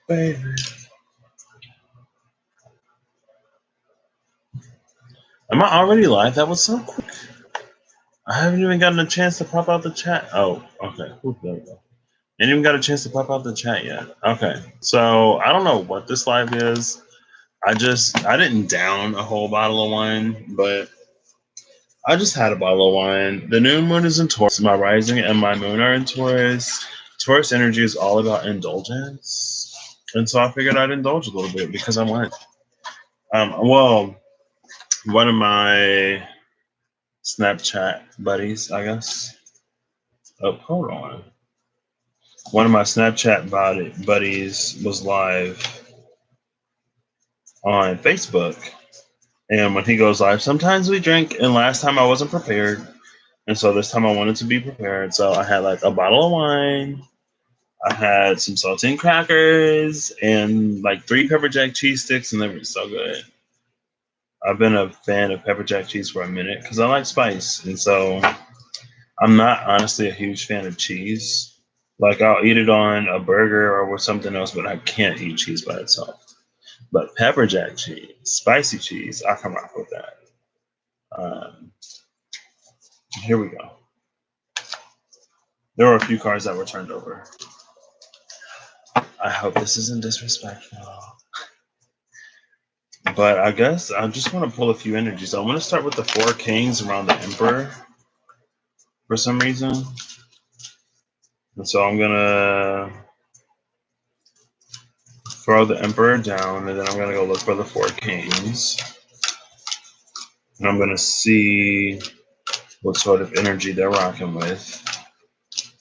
Baby. Am I already live? That was so quick. I haven't even gotten a chance to pop out the chat. Oh, okay. Ooh, there we go. Ain't even got a chance to pop out the chat yet. Okay. So I don't know what this live is. I didn't down a whole bottle of wine, but I just had a bottle of wine. The new moon is in Taurus. My rising and my moon are in Taurus. Taurus energy is all about indulgence. And so I figured I'd indulge a little bit because I want. Well, one of my Snapchat buddies, I guess. Oh, hold on. One of my Snapchat buddies was live on Facebook. And when he goes live, sometimes we drink. And last time I wasn't prepared. And so this time I wanted to be prepared. So I had like a bottle of wine. I had some saltine crackers and like 3 pepper jack cheese sticks. And they were so good. I've been a fan of pepper jack cheese for a minute because I like spice. And so I'm not honestly a huge fan of cheese. Like I'll eat it on a burger or with something else, but I can't eat cheese by itself. But pepper jack cheese, spicy cheese, I can rock with that. Here we go. There were a few cards that were turned over. I hope this isn't disrespectful. But I guess I just want to pull a few energies. I want to start with the 4 kings around the emperor for some reason. And so I'm going to throw the emperor down, and then I'm going to go look for the 4 kings. And I'm going to see what sort of energy they're rocking with.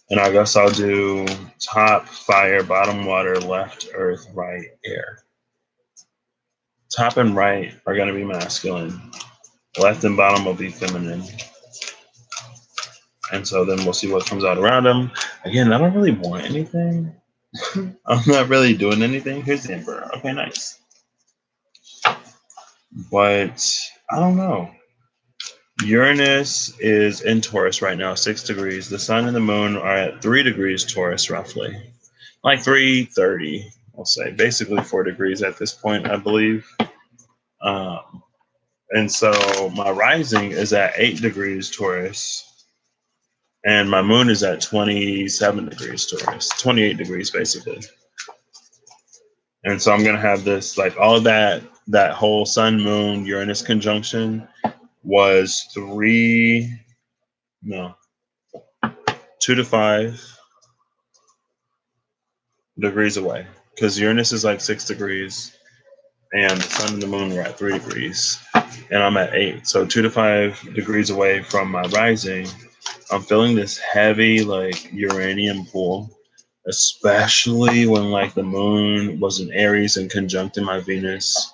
And I guess I'll do top fire, bottom water, left earth, right air. Top and right are going to be masculine. Left and bottom will be feminine. And so then we'll see what comes out around them. Again, I don't really want anything. I'm not really doing anything. Here's the emperor. Okay, nice. But I don't know. Uranus is in Taurus right now, 6 degrees. The sun and the moon are at 3 degrees Taurus, roughly. Like 330, I'll say. Basically 4 degrees at this point, I believe. And so my rising is at 8 degrees Taurus. And my moon is at 27 degrees Taurus. 28 degrees, basically. And so I'm going to have this, like all of that whole sun, moon, Uranus conjunction was 2 to 5 degrees away, because Uranus is like 6 degrees and the sun and the moon were at 3 degrees and I'm at 8. So 2 to 5 degrees away from my rising. I'm feeling this heavy like uranium pull, especially when like the moon was in Aries and conjuncting my Venus.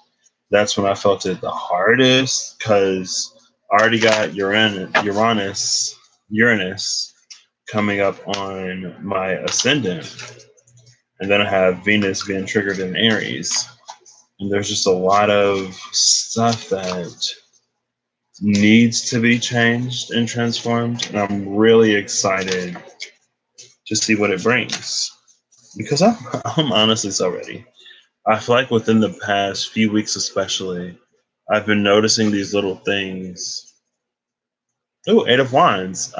That's when I felt it the hardest, because I already got Uranus coming up on my ascendant. And then I have Venus being triggered in Aries. And there's just a lot of stuff that needs to be changed and transformed. And I'm really excited to see what it brings. Because I'm honestly so ready. I feel like within the past few weeks especially, I've been noticing these little things. Oh, 8 of Wands.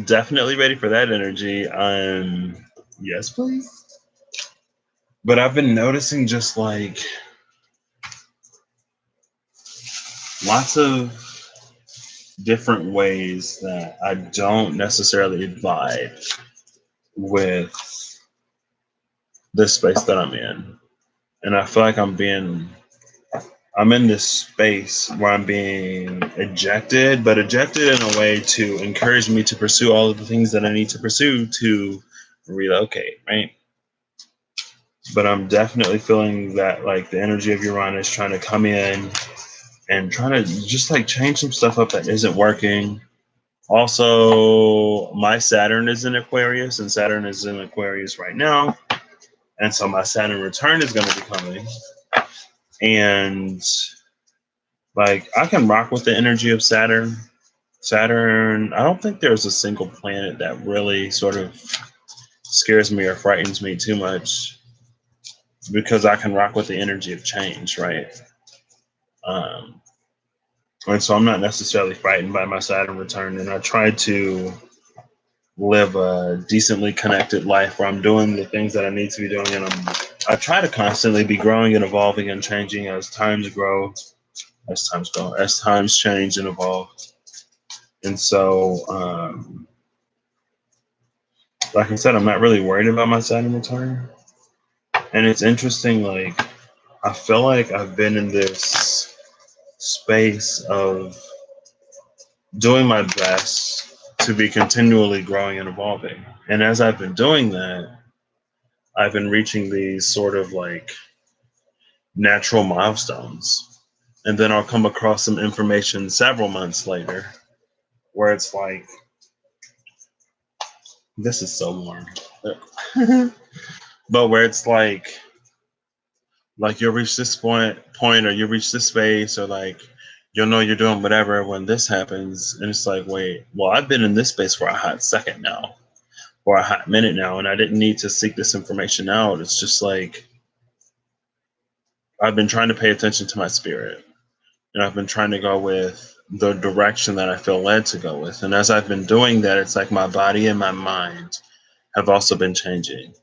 Definitely ready for that energy. Yes, please. But I've been noticing just like lots of different ways that I don't necessarily vibe with this space that I'm in. And I feel like I'm in this space where I'm being ejected, but ejected in a way to encourage me to pursue all of the things that I need to pursue to relocate, right? But I'm definitely feeling that like the energy of Uranus trying to come in and trying to just like change some stuff up that isn't working. Also, my Saturn is in Aquarius, and Saturn is in Aquarius right now. And so my Saturn return is going to be coming. And like I can rock with the energy of Saturn. Saturn, I don't think there's a single planet that really sort of scares me or frightens me too much. because I can rock with the energy of change, right? Um, and so I'm not necessarily frightened by my Saturn return, and I try to live a decently connected life where I'm doing the things that I need to be doing, and I try to constantly be growing and evolving and changing as times grow, as times change and evolve. And so, like I said, I'm not really worried about my Saturn return. And it's interesting, like, I feel like I've been in this space of doing my best to be continually growing and evolving. And as I've been doing that, I've been reaching these sort of like natural milestones. And then I'll come across some information several months later where it's like, this is so warm. But where it's like you'll reach this point or you reach this space or like you'll know you're doing whatever when this happens. And it's like, wait, well, I've been in this space for a hot second now or a hot minute now, and I didn't need to seek this information out. It's just like I've been trying to pay attention to my spirit, and I've been trying to go with the direction that I feel led to go with. And as I've been doing that, it's like my body and my mind have also been changing.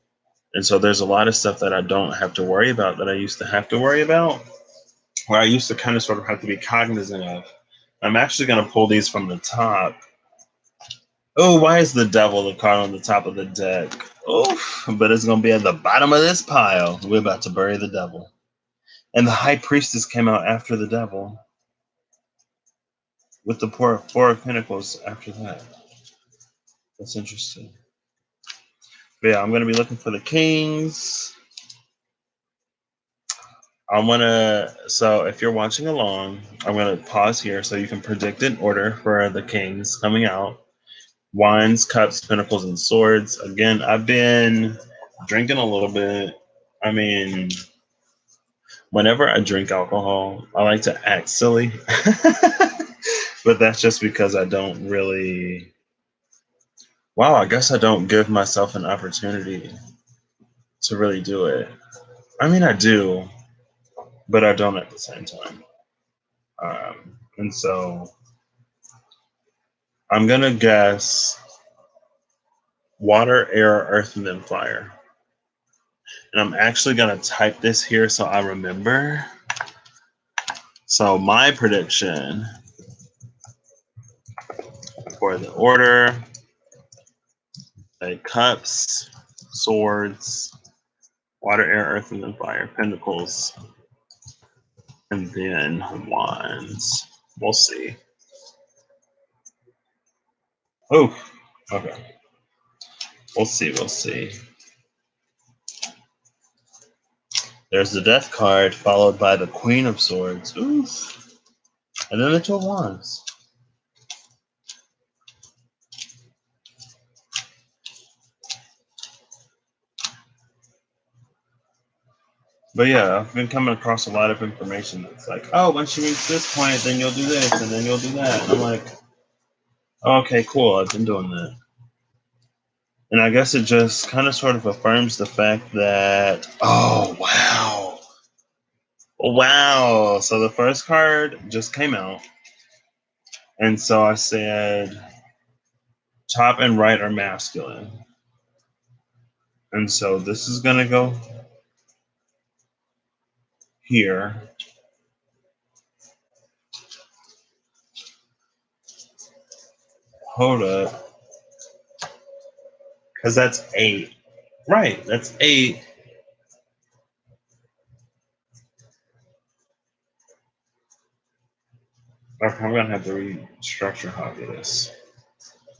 And so there's a lot of stuff that I don't have to worry about that I used to have to worry about, where I used to kind of sort of have to be cognizant of. I'm actually going to pull these from the top. Oh, why is the devil the card on the top of the deck? Oh, but it's going to be at the bottom of this pile. We're about to bury the devil. And the high priestess came out after the devil with the four of pentacles after that. That's interesting. But yeah, I'm going to be looking for the kings. So if you're watching along, I'm going to pause here so you can predict an order for the kings coming out. Wands, cups, pentacles, and swords. Again, I've been drinking a little bit. I mean, whenever I drink alcohol, I like to act silly. But that's just because I don't really, wow, I guess I don't give myself an opportunity to really do it. I mean, I do, but I don't at the same time. And so I'm going to guess water, air, earth, and then fire. And I'm actually going to type this here so I remember. So my prediction for the order, cups, swords, water, air, earth, and then fire, pentacles, and then wands. We'll see. Oh, okay. We'll see. There's the death card, followed by the queen of swords. Oof. And then the two of wands. But yeah, I've been coming across a lot of information that's like, oh, once you reach this point, then you'll do this, and then you'll do that. And I'm like, okay, cool, I've been doing that. And I guess it just kind of sort of affirms the fact that, oh, wow. Wow. So the first card just came out. And so I said, top and right are masculine. And so this is going to go here. Hold up. Because that's 8. Right, that's 8. Okay, I'm going to have to restructure how I do this.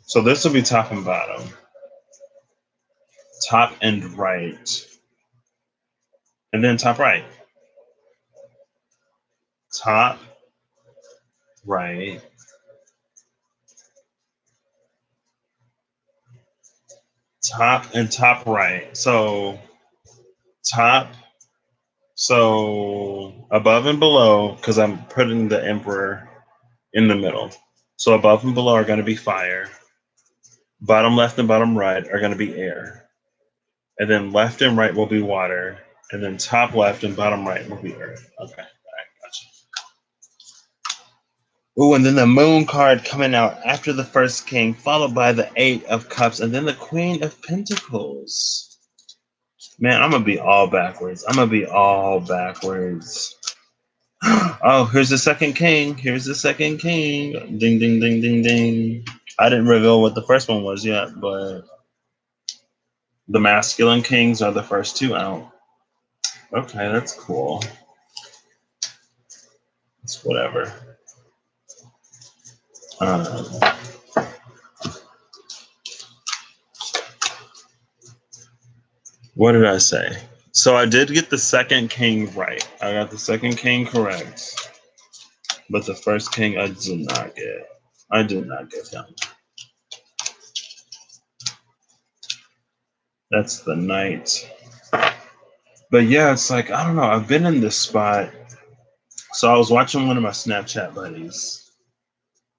So this will be top and bottom. Top and right. And then top right. Top, right. Top and top right. So top, so above and below, because I'm putting the emperor in the middle. So above and below are going to be fire. Bottom left and bottom right are going to be air. And then left and right will be water. And then top left and bottom right will be Earth. Okay, all right, gotcha. Ooh, and then the Moon card coming out after the first King, followed by the Eight of Cups, and then the Queen of Pentacles. Man, I'm gonna be all backwards. I'm gonna be all backwards. Oh, here's the second King. Here's the second King. Ding, ding, ding, ding, ding. I didn't reveal what the first one was yet, but the masculine kings are the first two out. Okay, that's cool. It's whatever. What did I say? So I did get the second king right. I got the second king correct. But the first king I did not get. I did not get him. That's the knight. But yeah, it's like, I don't know. I've been in this spot. So I was watching one of my Snapchat buddies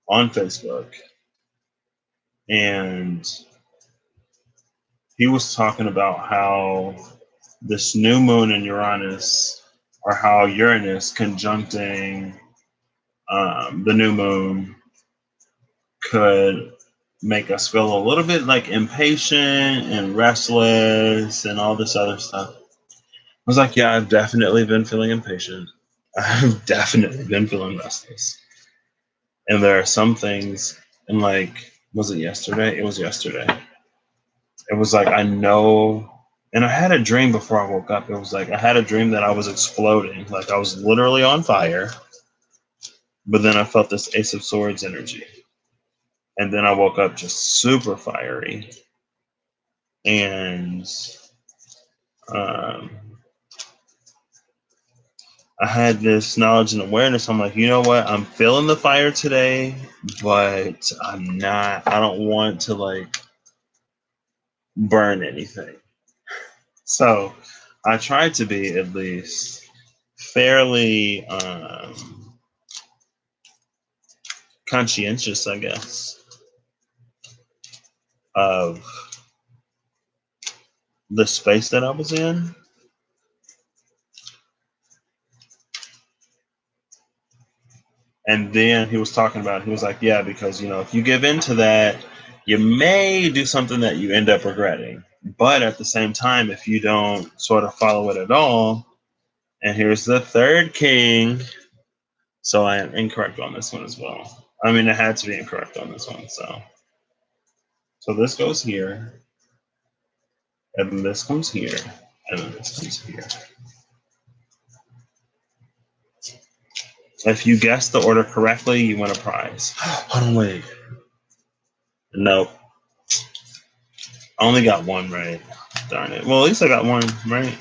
on Facebook. And he was talking about how this new moon in Uranus, or how Uranus conjuncting the new moon could make us feel a little bit like impatient and restless and all this other stuff. I was like, yeah, I've definitely been feeling impatient. I've definitely been feeling restless. And there are some things, and like, was it yesterday? It was yesterday. It was like, I know, and I had a dream before I woke up. It was like, I had a dream that I was exploding, like I was literally on fire. But then I felt this Ace of Swords energy. And then I woke up just super fiery. And um, I had this knowledge and awareness. I'm like, you know what? I'm feeling the fire today, but I don't want to like burn anything. So I tried to be at least fairly conscientious, I guess, of the space that I was in. And then he was talking about, he was like, yeah, because, if you give in to that, you may do something that you end up regretting. But at the same time, if you don't sort of follow it at all, and here's the third king. So I am incorrect on this one as well. I mean, I had to be incorrect on this one. So this goes here, and then this comes here, and then this comes here. If you guess the order correctly, you win a prize. Hold on, wait. Nope. I only got one right. Darn it. Well, at least I got one right.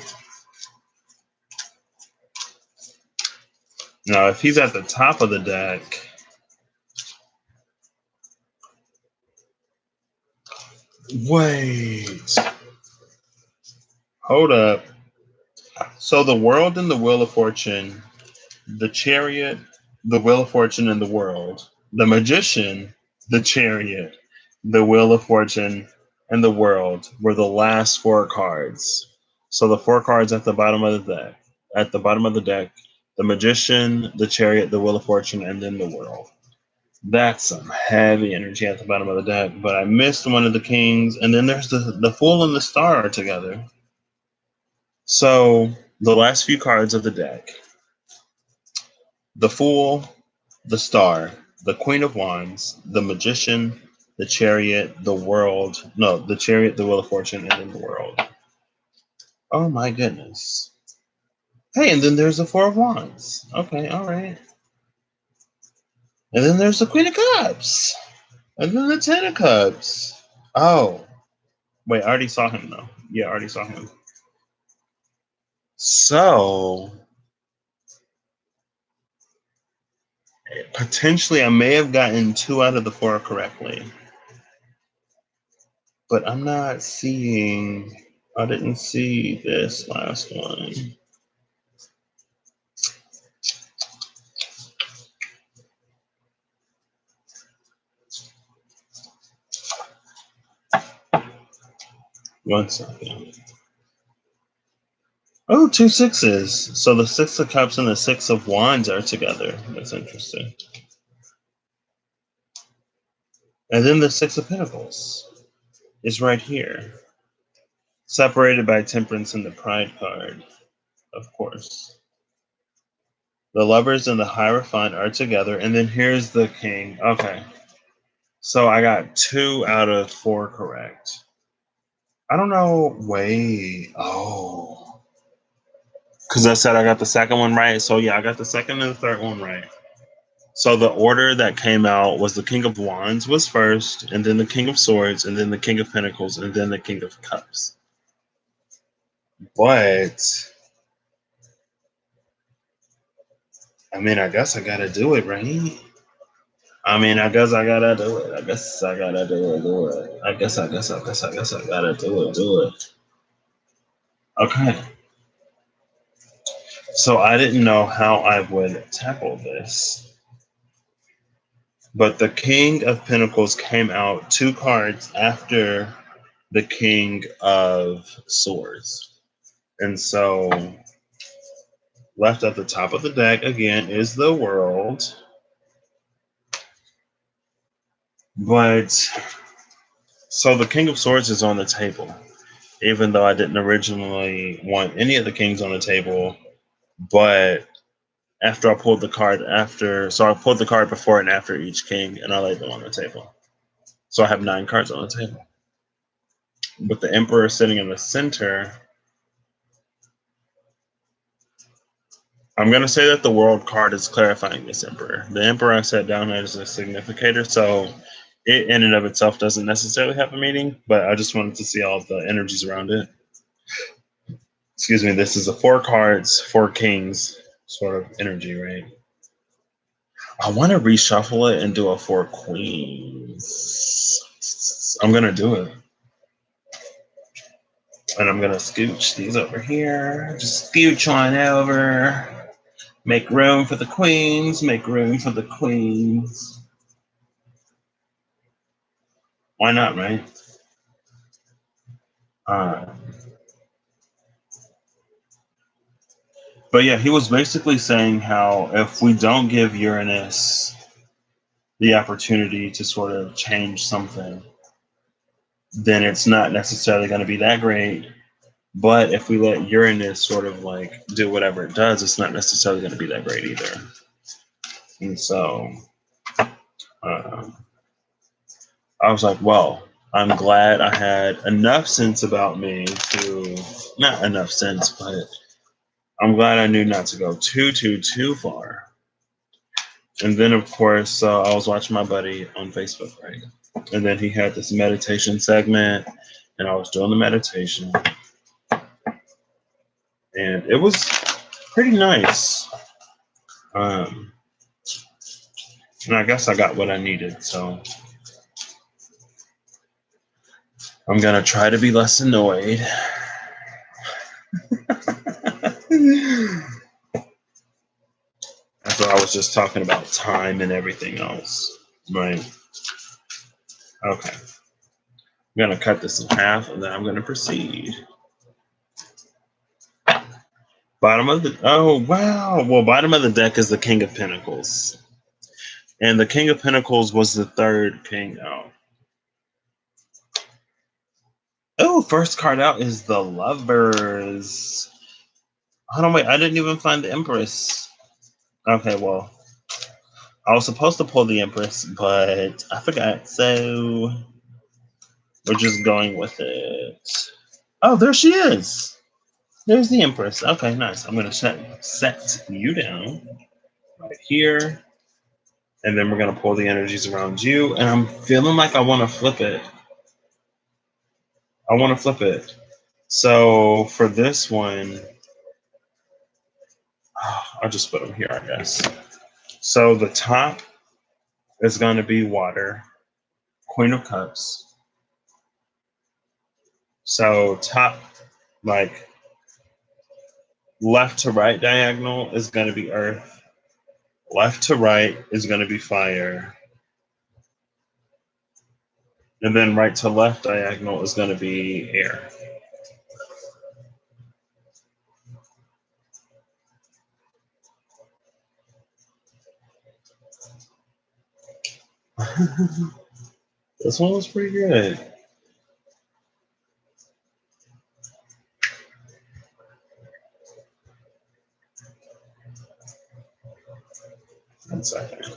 Now, if he's at the top of the deck, wait. Hold up. So the world and the Wheel of Fortune, the Chariot, the Wheel of Fortune, and the World, the Magician, the Chariot, the Wheel of Fortune, and the World were the last four cards. So the four cards at the bottom of the deck, the Magician, the Chariot, the Wheel of Fortune, and then the World. That's some heavy energy at the bottom of the deck. But I missed one of the kings, and then there's the Fool and the Star are together. So the last few cards of the deck: the Fool, the Star, the Queen of Wands, the Magician, the Chariot, the World. No, the Chariot, the Wheel of Fortune, and then the World. Oh my goodness. Hey, and then there's the Four of Wands. Okay, all right. And then there's the Queen of Cups. And then the Ten of Cups. Oh, wait, I already saw him though. Yeah, I already saw him. So potentially I may have gotten 2 out of the 4 correctly. But I'm not seeing, I didn't see this last one. One second. Oh, two sixes. So the Six of Cups and the Six of Wands are together. That's interesting. And then the Six of Pentacles is right here, separated by Temperance and the Pride card, of course. The Lovers and the Hierophant are together, and then here's the King. Okay, so I got 2 out of 4 correct. I don't know. Wait. Oh. Because I said I got the second one right. So yeah, I got the second and the third one right. So the order that came out was the King of Wands was first, and then the King of Swords, and then the King of Pentacles, and then the King of Cups. But I mean, I guess I gotta do it, right? I mean, I guess I gotta do it. I guess I gotta do it. I guess I gotta do it. Okay. So I didn't know how I would tackle this. But the King of Pentacles came out 2 cards after the King of Swords. And so left at the top of the deck again is the World. But so the King of Swords is on the table, even though I didn't originally want any of the kings on the table. But after I pulled the card so I pulled the card before and after each king, and I laid them on the table. So I have 9 cards on the table. But the Emperor sitting in the center, I'm going to say that the World card is clarifying this Emperor. The Emperor I set down as a significator, so it in and of itself doesn't necessarily have a meaning, but I just wanted to see all the energies around it. Excuse me, this is a 4 cards, 4 kings sort of energy, right? I want to reshuffle it and do a 4 queens. I'm going to do it. And I'm going to scooch these over here. Just scooch on over. Make room for the queens. Make room for the queens. Why not, right? But yeah, he was basically saying how if we don't give Uranus the opportunity to sort of change something, then it's not necessarily going to be that great. But if we let Uranus sort of like do whatever it does, it's not necessarily going to be that great either. And so I was like, well, I'm glad I had enough sense about me to, not enough sense, but I'm glad I knew not to go too far. And then, of course, I was watching my buddy on Facebook, right? And then he had this meditation segment, and I was doing the meditation. And it was pretty nice. And I guess I got what I needed. So I'm going to try to be less annoyed. That's what I was just talking about, time and everything else, right? Okay. I'm going to cut this in half, and then I'm going to proceed. Bottom of the, oh, wow. Well, bottom of the deck is the King of Pentacles. And the King of Pentacles was the third king out. Oh, first card out is the Lovers. Hold on, wait. I didn't even find the Empress. Okay, well, I was supposed to pull the Empress, but I forgot. So we're just going with it. Oh, there she is. There's the Empress. Okay, nice. I'm going to set you down right here. And then we're going to pull the energies around you. And I'm feeling like I want to flip it. So for this one, I'll just put them here, I guess. So the top is going to be water, Queen of Cups. So top, like left to right diagonal is going to be earth. Left to right is going to be fire. And then right to left diagonal is going to be air. This one was pretty good. One second.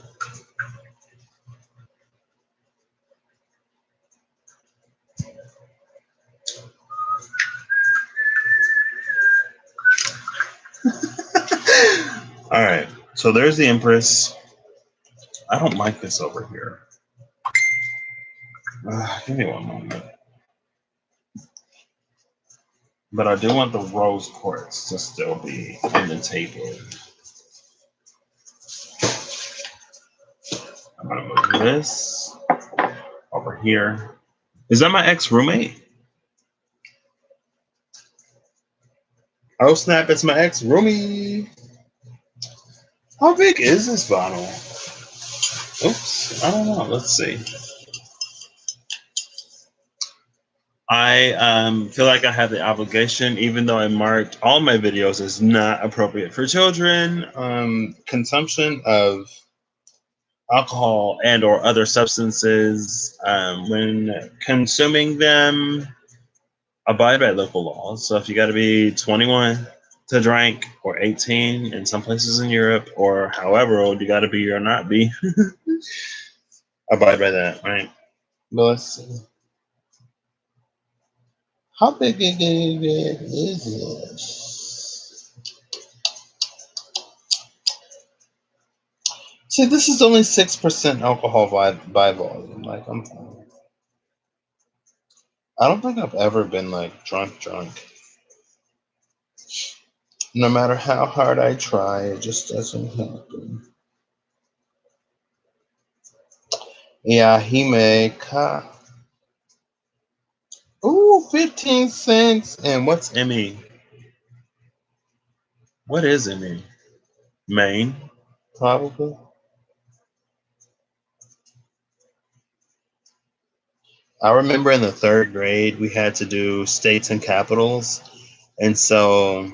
All right. So there's the Empress. I don't like this over here. Give me one moment. But I do want the rose quartz to still be in the table. I'm gonna move this over here. Is that my ex-roommate? Oh snap, it's my ex-roomie. How big is this bottle? Oops, I don't know. Let's see. I feel like I have the obligation, even though I marked all my videos as not appropriate for children, consumption of alcohol and or other substances, when consuming them, abide by local laws. So if you got to be 21 to drink or 18 in some places in Europe or however old you got to be or not be, abide by that, right? But let's see. How big is this? See, this is only 6% alcohol by volume. Like, I'm fine. I don't think I've ever been like drunk. No matter how hard I try, it just doesn't happen. Yeah, he may. Ooh, 15 cents. And what's Emmy? What is Emmy? Maine, probably. I remember in the third grade, we had to do states and capitals. And so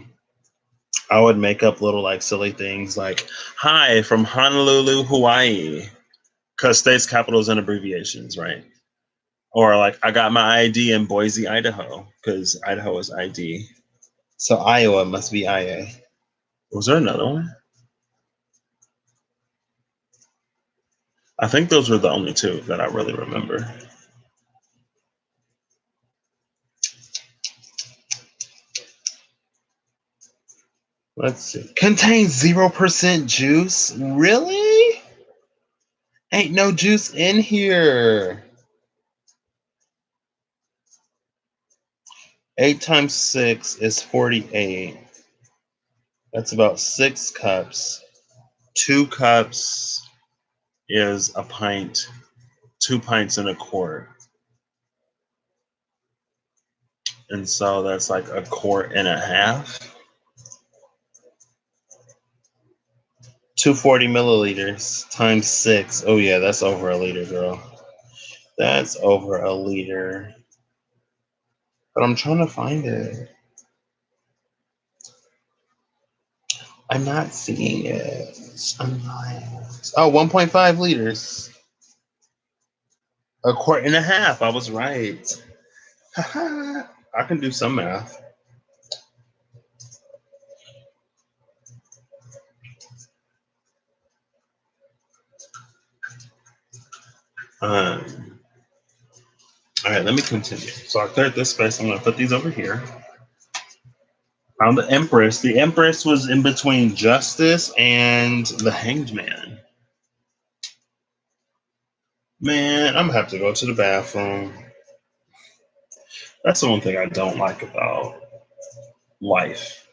I would make up little like silly things like, hi, from Honolulu, Hawaii. Because states, capitals, and abbreviations, right? Or like, I got my ID in Boise, Idaho, because Idaho is ID. So Iowa must be IA. Was there another one? I think those were the only two that I really remember. Let's see. Contains 0% juice? Really? Ain't no juice in here. 8 times 6 is 48. That's about 6 cups. 2 cups is a pint. 2 pints and a quart. And so that's like a quart and a half. 240 milliliters times 6. Oh, yeah, that's over a liter, girl. That's over a liter. But I'm trying to find it. I'm not seeing it. I'm not. Oh, 1.5 liters. A quart and a half. I was right. I can do some math. All right, let me continue. So I cleared this space. I'm going to put these over here. Found the Empress. The Empress was in between Justice and the Hanged Man. Man, I'm going to have to go to the bathroom. That's the one thing I don't like about life,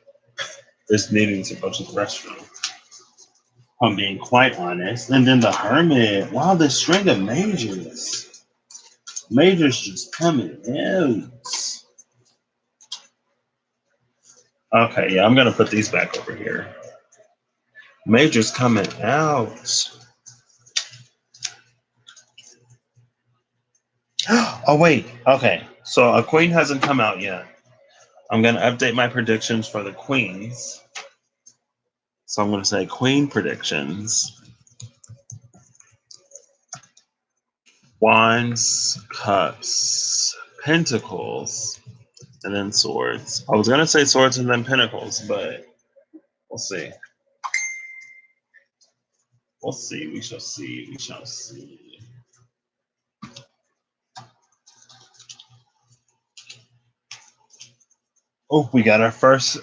is needing to go to the restroom. I'm being quite honest. And then the Hermit. Wow, the string of majors. Majors just coming out. Okay, yeah, I'm going to put these back over here. Majors coming out. Oh, wait. Okay, so a queen hasn't come out yet. I'm going to update my predictions for the queens. So I'm going to say queen predictions. Wands, cups, pentacles, and then swords. I was gonna say swords and then pentacles, but we'll see. We'll see. We shall see. We shall see. Oh, we got our first.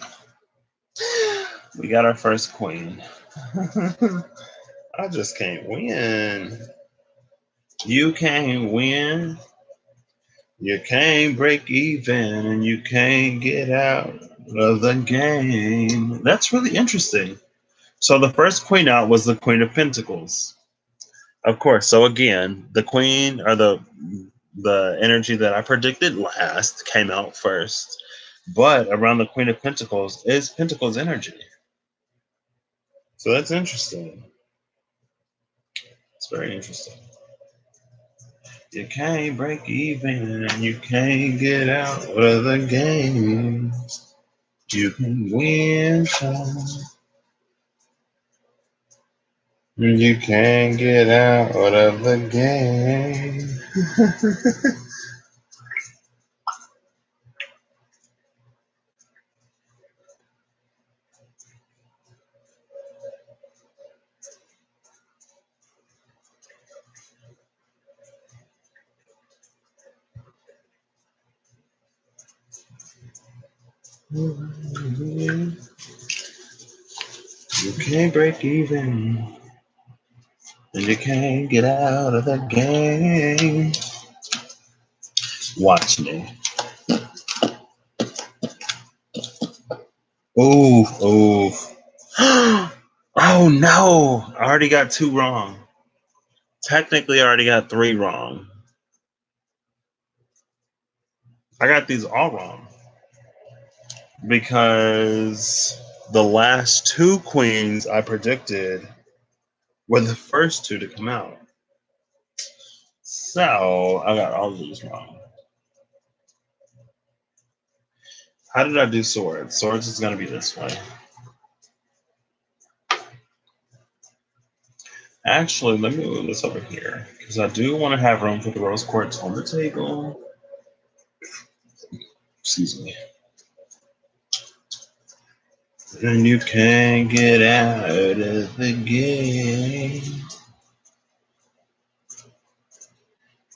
We got our first queen. I just can't win. You can't win. You can't break even, and you can't get out of the game. That's really interesting. So the first queen out was the Queen of Pentacles. Of course. So again, the queen or the energy that I predicted last came out first. But around the Queen of Pentacles is Pentacles energy. So that's interesting. It's very interesting. You can't break even and you can't get out of the game. You can win some. You can't get out of the game. You can't break even. And you can't get out of the game. Watch me. Ooh, ooh. Oh no! I already got 2 wrong. Technically, I already got 3 wrong. I got these all wrong. Because the last 2 queens I predicted were the first 2 to come out. So, I got all of these wrong. How did I do swords? Swords is going to be this way. Actually, let me move this over here because I do want to have room for the rose quartz on the table. Excuse me. And you can't get out of the game.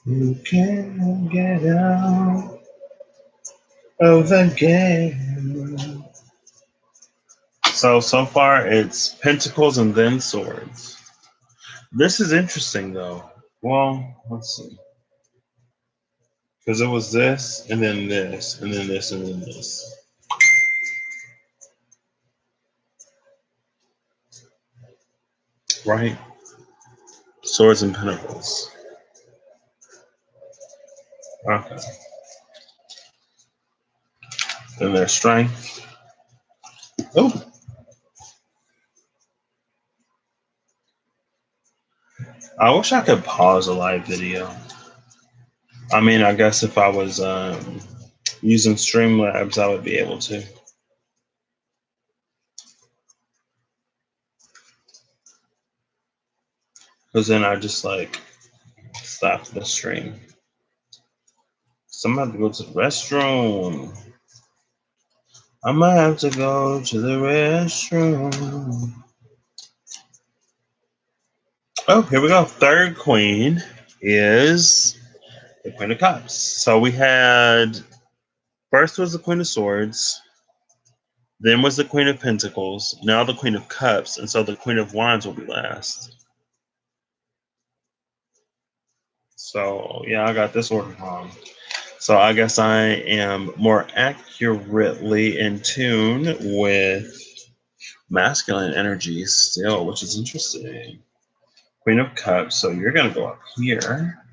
You can't get out of the game. So far it's pentacles and then swords. This is interesting though. Well, let's see. Because it was this, and then this, and then this, and then this. Right? Swords and pentacles. Okay. Then there's strength. Oh. I wish I could pause a live video. I mean, I guess if I was using Streamlabs, I would be able to. Because then I just like stop the stream. So I'm gonna have to go to the restroom. I might have to go to the restroom. Oh, here we go. Third queen is the Queen of Cups. So we had first was the Queen of Swords, then was the Queen of Pentacles, now the Queen of Cups, and so the Queen of Wands will be last. So yeah, I got this order wrong. So I guess I am more accurately in tune with masculine energies still, which is interesting. Queen of Cups, so you're going to go up here.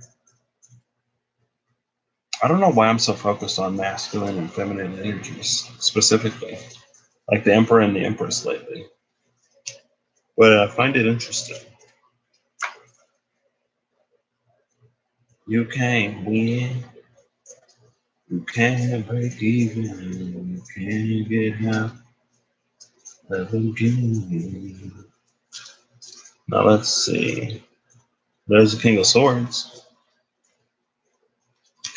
I don't know why I'm so focused on masculine and feminine energies specifically, like the Emperor and the Empress lately. But I find it interesting. You can't win. You can't break even. You can't get out of the game. Now let's see. There's the King of Swords.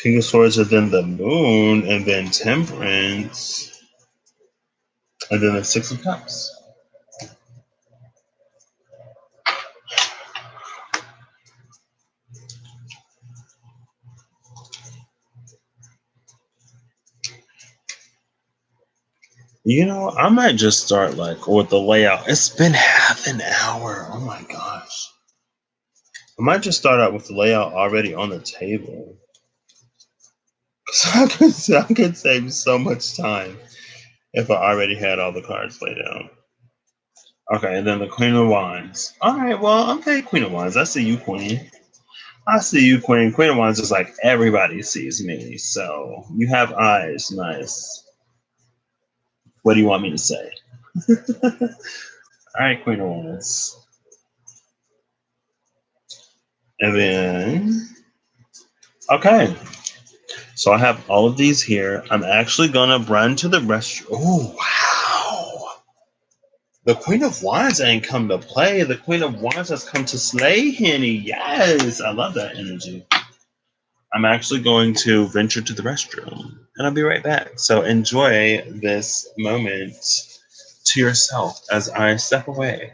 King of Swords, and then the Moon, and then Temperance, and then the Six of Cups. You know, I might just start like with the layout. It's been half an hour. Oh my gosh. I might just start out with the layout already on the table. Because I could save so much time if I already had all the cards laid out. Okay, and then the Queen of Wands. All right, well, okay, Queen of Wands. I see you, Queen. I see you, Queen. Queen of Wands is like everybody sees me. So you have eyes. Nice. What do you want me to say? All right, Queen of Wands. And then, okay. So I have all of these here. I'm actually gonna run to the restroom. Oh wow! The Queen of Wands ain't come to play. The Queen of Wands has come to slay, Henny. Yes, I love that energy. I'm actually going to venture to the restroom, and I'll be right back. So enjoy this moment to yourself as I step away.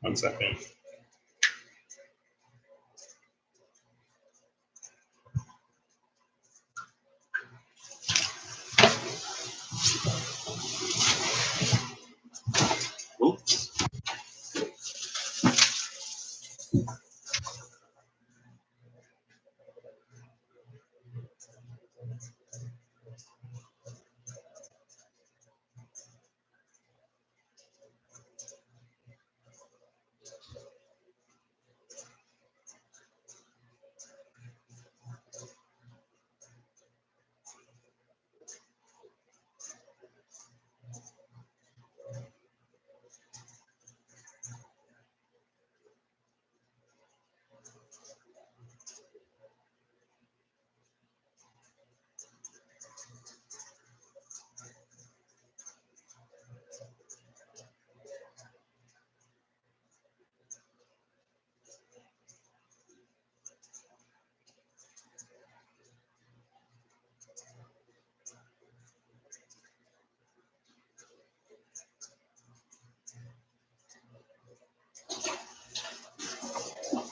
One second. Oops.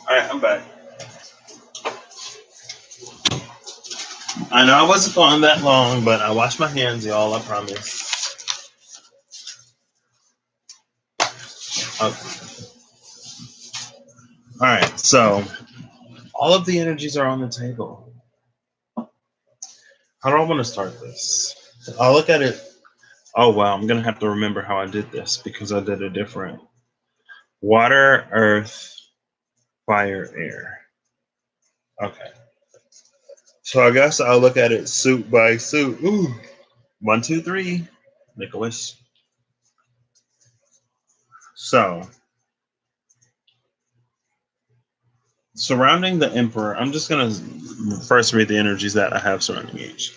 All right, I'm back. I know I wasn't gone that long, but I washed my hands, y'all. I promise. Okay. All right, so all of the energies are on the table. How do I want to start this? I'll look at it. Oh, wow. I'm going to have to remember how I did this because I did it different. Water, earth, fire, air. Okay. So I guess I'll look at it suit by suit. Ooh. 1, 2, 3. Make a wish. So, surrounding the emperor, I'm just going to first read the energies that I have surrounding each.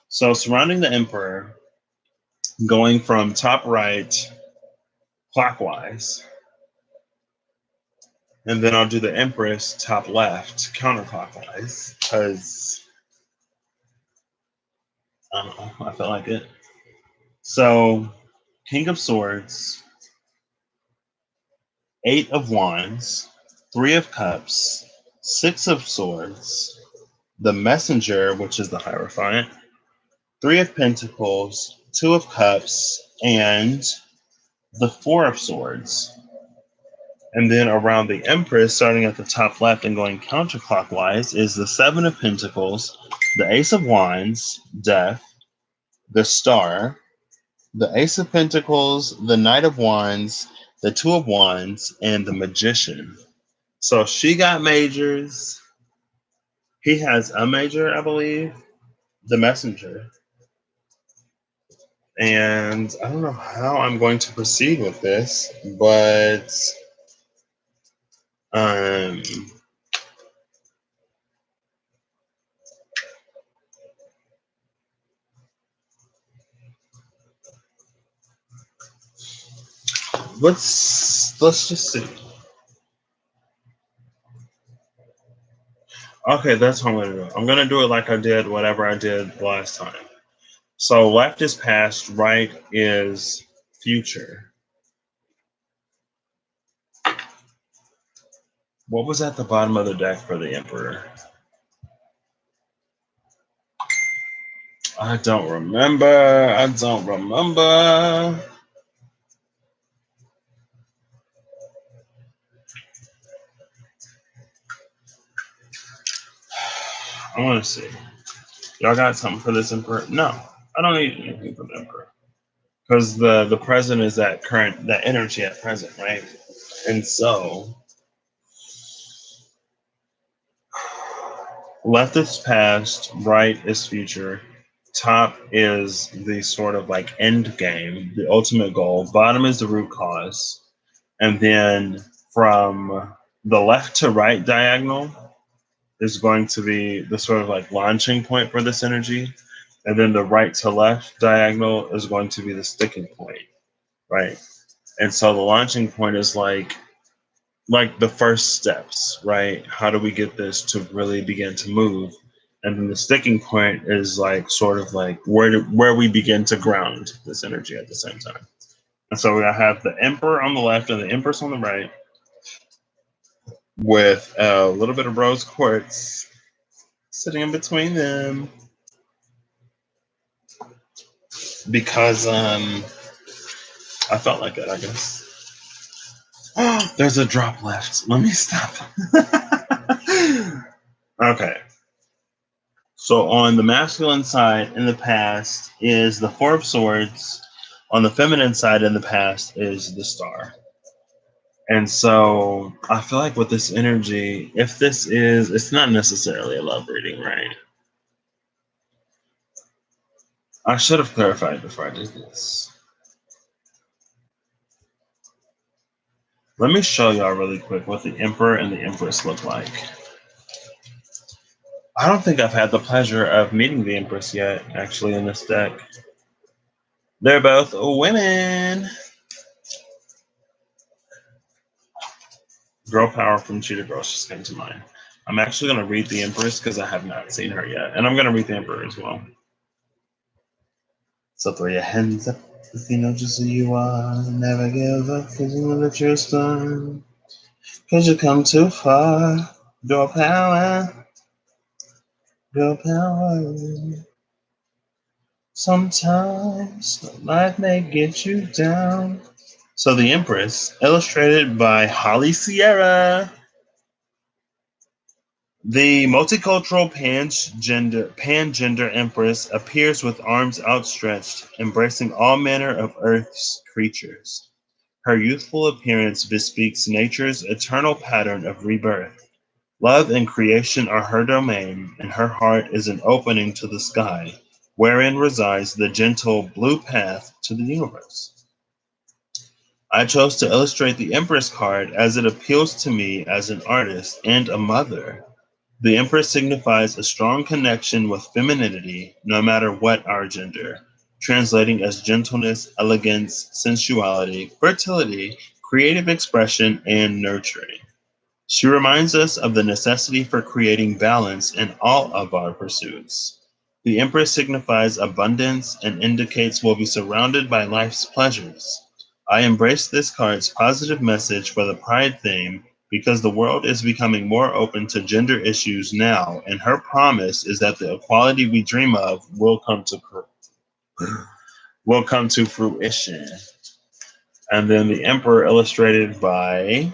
So, surrounding the emperor, going from top right clockwise, and then I'll do the Empress top left counterclockwise because I don't know, I felt like it. So, King of Swords, Eight of Wands, Three of Cups, Six of Swords, the Messenger, which is the Hierophant, Three of Pentacles, Two of Cups, and the Four of Swords. And then around the Empress, starting at the top left and going counterclockwise, is the Seven of Pentacles, the Ace of Wands, Death, the Star, the Ace of Pentacles, the Knight of Wands, the Two of Wands, and the Magician. So she got majors. He has a major, I believe, the Messenger. And I don't know how I'm going to proceed with this, but um, let's just see. Okay, that's how I'm gonna do it. I'm gonna do it like I did whatever I did last time. So left is past, right is future. What was at the bottom of the deck for the Emperor? I don't remember. I don't remember. I want to see. Y'all got something for this Emperor? No, I don't need anything for the Emperor because the present is that energy at present, right? And so left is past, right is future, top is the sort of like end game, the ultimate goal, bottom is the root cause, and then from the left to right diagonal is going to be the sort of like launching point for this energy, and then the right to left diagonal is going to be the sticking point, right? And so the launching point is like the first steps, right? How do we get this to really begin to move? And then the sticking point is like sort of like where we begin to ground this energy at the same time. And so we have the Emperor on the left and the Empress on the right, with a little bit of rose quartz sitting in between them, because I felt like it, I guess. There's a drop left. Let me stop. Okay. So on the masculine side in the past is the Four of Swords. On the feminine side in the past is the Star. And so I feel like with this energy, if this is, it's not necessarily a love reading, right? I should have clarified before I did this. Let me show y'all really quick what the Emperor and the Empress look like. I don't think I've had the pleasure of meeting the Empress yet, actually, in this deck. They're both women. Girl power from Cheetah Girls just came to mind. I'm actually going to read the Empress because I have not seen her yet. And I'm going to read the Emperor as well. So throw your hands up if you know just who you are. Never give up because you know that you're a star. Because you come too far. Girl power. Girl power. Sometimes life may get you down. So the Empress, illustrated by Holly Sierra. The multicultural pangender Empress appears with arms outstretched, embracing all manner of Earth's creatures. Her youthful appearance bespeaks nature's eternal pattern of rebirth. Love and creation are her domain, and her heart is an opening to the sky, wherein resides the gentle blue path to the universe. I chose to illustrate the Empress card as it appeals to me as an artist and a mother. The Empress signifies a strong connection with femininity, no matter what our gender, translating as gentleness, elegance, sensuality, fertility, creative expression, and nurturing. She reminds us of the necessity for creating balance in all of our pursuits. The Empress signifies abundance and indicates we'll be surrounded by life's pleasures. I embrace this card's positive message for the Pride theme because the world is becoming more open to gender issues now, and her promise is that the equality we dream of will come to fruition. And then the Emperor, illustrated by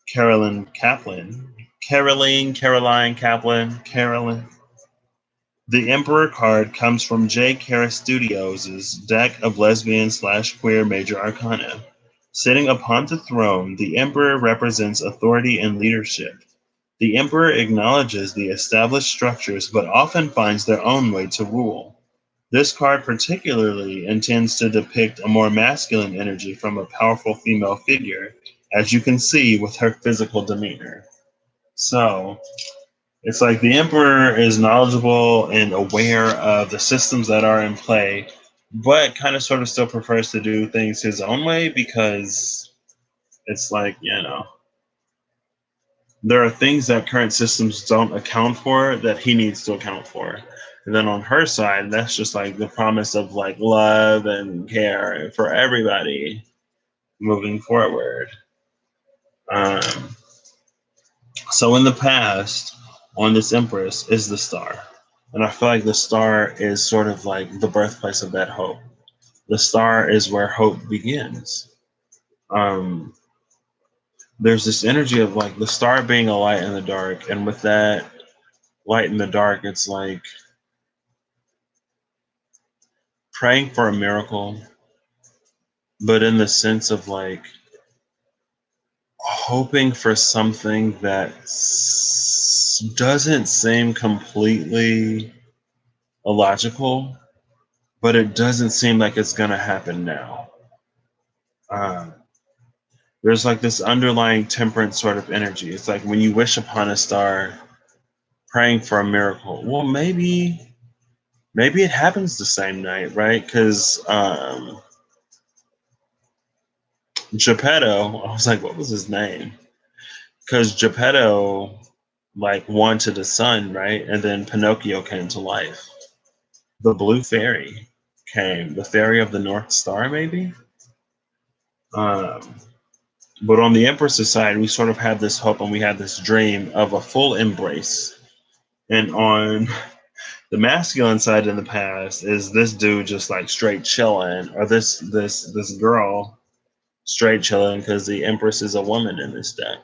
Carolyn Kaplan. Caroline Kaplan, Carolyn. The Emperor card comes from J. Kara Studios' deck of lesbian / queer major arcana. Sitting upon the throne, the Emperor represents authority and leadership. The Emperor acknowledges the established structures but often finds their own way to rule. This card particularly intends to depict a more masculine energy from a powerful female figure, as you can see with her physical demeanor. So, it's like the Emperor is knowledgeable and aware of the systems that are in play, but kind of sort of still prefers to do things his own way because it's like, there are things that current systems don't account for that he needs to account for. And then on her side, that's just like the promise of like love and care for everybody moving forward. Um, so in the past, on this Empress is the star. And I feel like the star is sort of like the birthplace of that hope. The star is where hope begins. Um, there's this energy of like the star being a light in the dark. And with that light in the dark, it's like praying for a miracle, but in the sense of like hoping for something that doesn't seem completely illogical, but it doesn't seem like it's going to happen now. Um, there's like this underlying temperance sort of energy. It's like when you wish upon a star, praying for a miracle. Well, maybe it happens the same night, right? Because Geppetto, I was like, what was his name? Because Geppetto like wanted a son, right? And then Pinocchio came to life. The blue fairy came, the fairy of the North Star, maybe. Um, but on the Empress's side, we sort of had this hope and we had this dream of a full embrace. And on the masculine side in the past is this dude just like straight chilling, or this girl straight chilling because the Empress is a woman in this deck.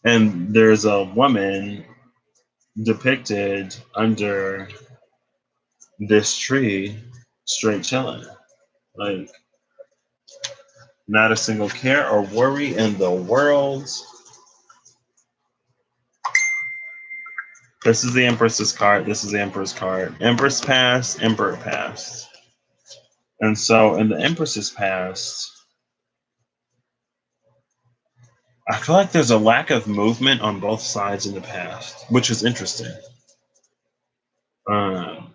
And there's a woman depicted under this tree straight chilling. Like not a single care or worry in the world. This is the Empress's card. This is the Emperor's card. Empress past, Emperor past. And so in the Empress's past, I feel like there's a lack of movement on both sides in the past, which is interesting. Um,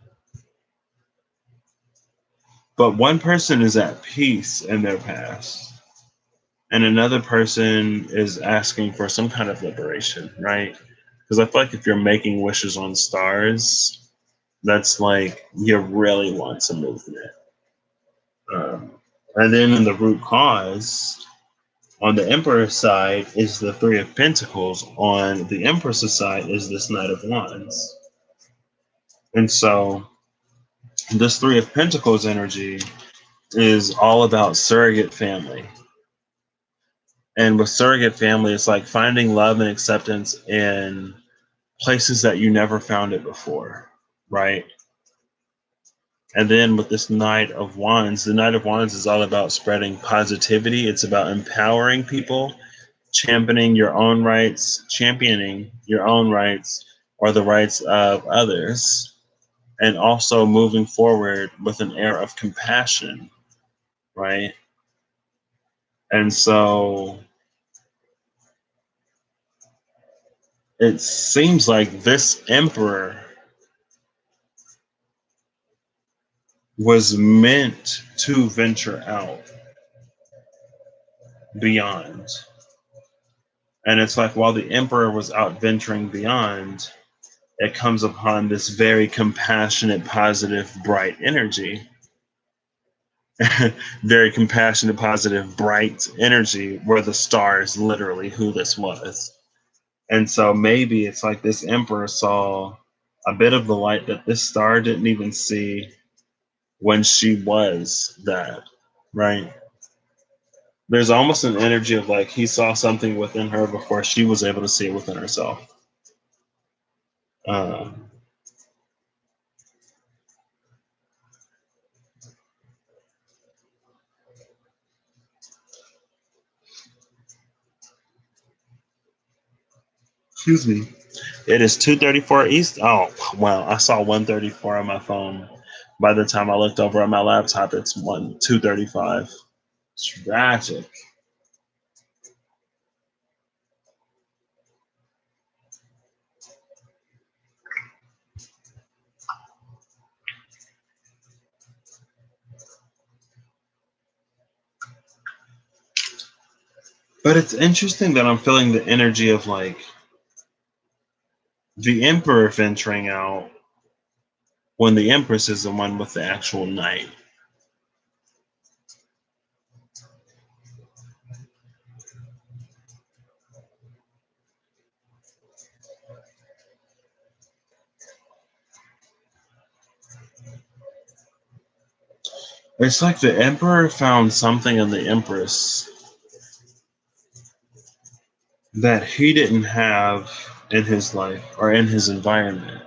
but one person is at peace in their past, and another person is asking for some kind of liberation, right? Because I feel like if you're making wishes on stars, that's like you really want some movement. Um, and then in the root cause, on the Emperor's side is the Three of Pentacles. On the Empress's side is this Knight of Wands. And so this Three of Pentacles energy is all about surrogate family. And with surrogate family, it's like finding love and acceptance in places that you never found it before, right? And then with this Knight of Wands, the Knight of Wands is all about spreading positivity. It's about empowering people, championing your own rights or the rights of others, and also moving forward with an air of compassion, right? And so it seems like this emperor was meant to venture out beyond. And it's like while the emperor was out venturing beyond, it comes upon this very compassionate, positive, bright energy. Very compassionate, positive, bright energy where the star is literally who this was. And so maybe it's like this emperor saw a bit of the light that this star didn't even see when she was that, right? There's almost an energy of like he saw something within her before she was able to see it within herself. Um, excuse me. It is 2:34 East. Oh, wow. I saw 1:34 on my phone. By the time I looked over at my laptop, it's 2:35. Tragic. But it's interesting that I'm feeling the energy of like the Emperor venturing out when the Empress is the one with the actual knight. It's like the Emperor found something in the Empress that he didn't have in his life or in his environment.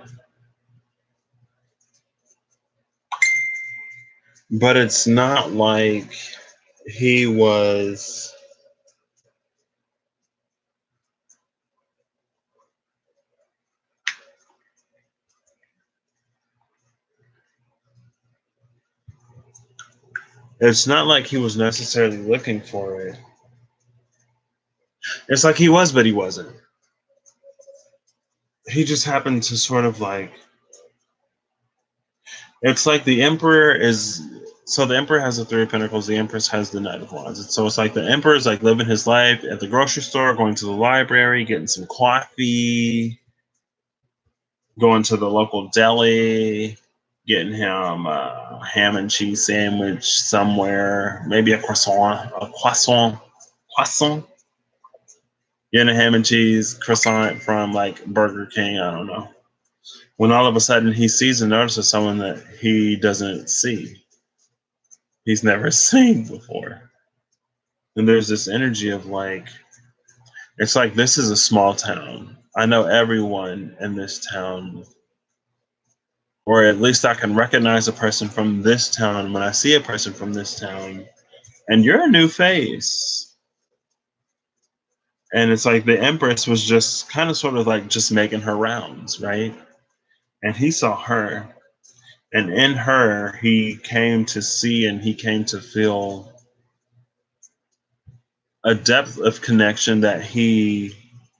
But it's not like he was. It's not like he was necessarily looking for it. It's like he was, but he wasn't. He just happened to sort of like. It's like the Emperor is. So the Emperor has the Three of Pentacles. The Empress has the Knight of Wands. And so it's like the Emperor is like living his life at the grocery store, going to the library, getting some coffee, going to the local deli, getting him a ham and cheese sandwich somewhere, maybe croissant, getting a ham and cheese croissant from like Burger King. I don't know. When all of a sudden he sees and notices someone that he doesn't see, he's never seen before. And there's this energy of like, it's like this is a small town. I know everyone in this town, or at least I can recognize a person from this town when I see a person from this town, and you're a new face. And it's like the Empress was just kind of sort of like just making her rounds, right? And he saw her, and in her, he came to see and he came to feel a depth of connection that he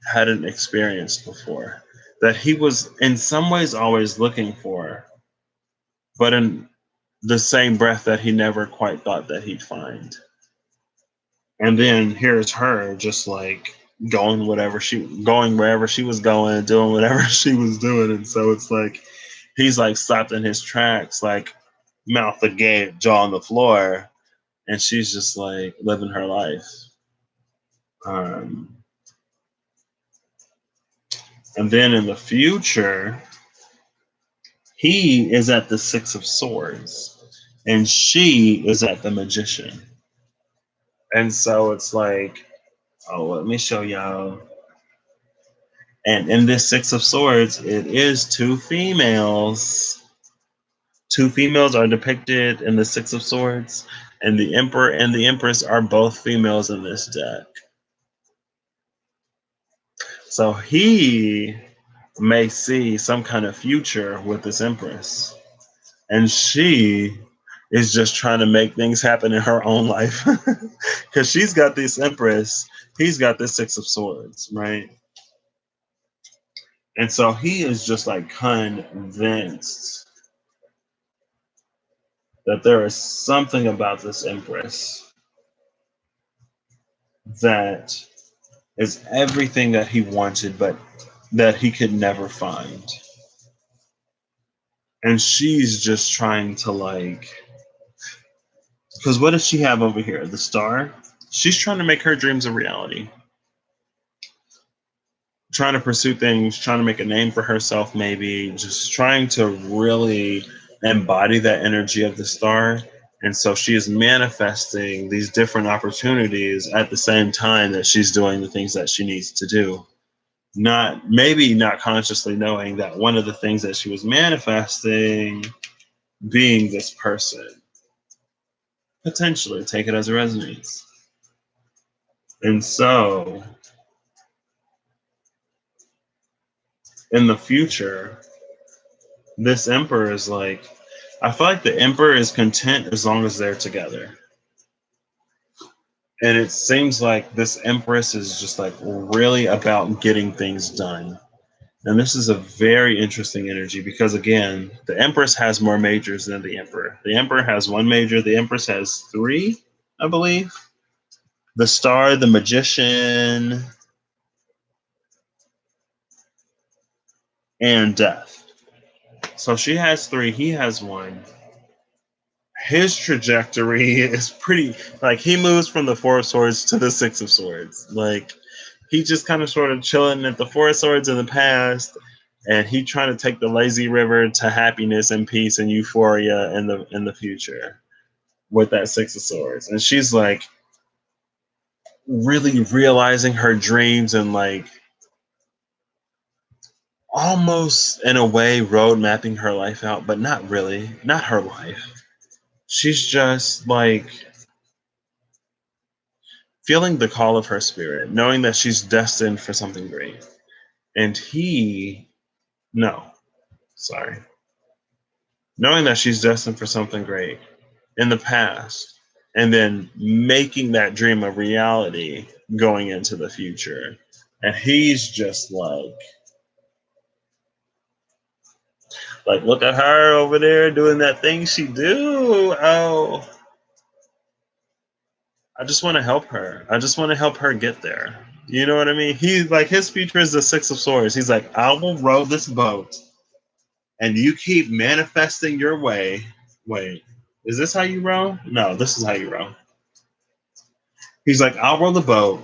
hadn't experienced before, that he was in some ways always looking for, but in the same breath that he never quite thought that he'd find. And then here's her just like going wherever she was going, doing whatever she was doing. And so it's like he's like stopped in his tracks, like mouth agape, jaw on the floor, and she's just like living her life. Um, and then in the future, he is at the Six of Swords, and she is at the Magician. And so it's like, oh, let me show y'all. And in this Six of Swords, it is two females. Two females are depicted in the Six of Swords, and the Emperor and the Empress are both females in this deck. So he may see some kind of future with this Empress, and she is just trying to make things happen in her own life because she's got this Empress, he's got this Six of Swords, right? And so he is just like convinced that there is something about this Empress that is everything that he wanted, but that he could never find. And she's just trying to like, because what does she have over here? The star? She's trying to make her dreams a reality. Trying to pursue things, trying to make a name for herself, maybe just trying to really embody that energy of the star. And so she is manifesting these different opportunities at the same time that she's doing the things that she needs to do. Not consciously knowing that one of the things that she was manifesting being this person. Potentially, take it as it resonates. And so in the future, this Emperor is like, I feel like the Emperor is content as long as they're together. And it seems like this Empress is just like really about getting things done. And this is a very interesting energy because, again, the Empress has more majors than the Emperor. The Emperor has one major, the Empress has three, I believe. the Star, the Magician, and Death. So she has three, he has one. His trajectory is pretty, like, he moves from the Four of Swords to the Six of Swords. Like, he just kind of sort of chilling at the Four of Swords in the past, and he trying to take the lazy river to happiness and peace and euphoria in the future with that Six of Swords. And she's like really realizing her dreams and like almost in a way road mapping her life out, but not really, not her life. She's just like feeling the call of her spirit, knowing that she's destined for something great. And no, sorry, knowing that she's destined for something great in the past, and then making that dream a reality going into the future. And he's just like, look at her over there doing that thing she do. Oh, I just want to help her. I just want to help her get there. You know what I mean? He's like, his future is the Six of Swords. He's like, I will row this boat and you keep manifesting your way. Wait, is this how you row? No, this is how you row. He's like, I'll row the boat.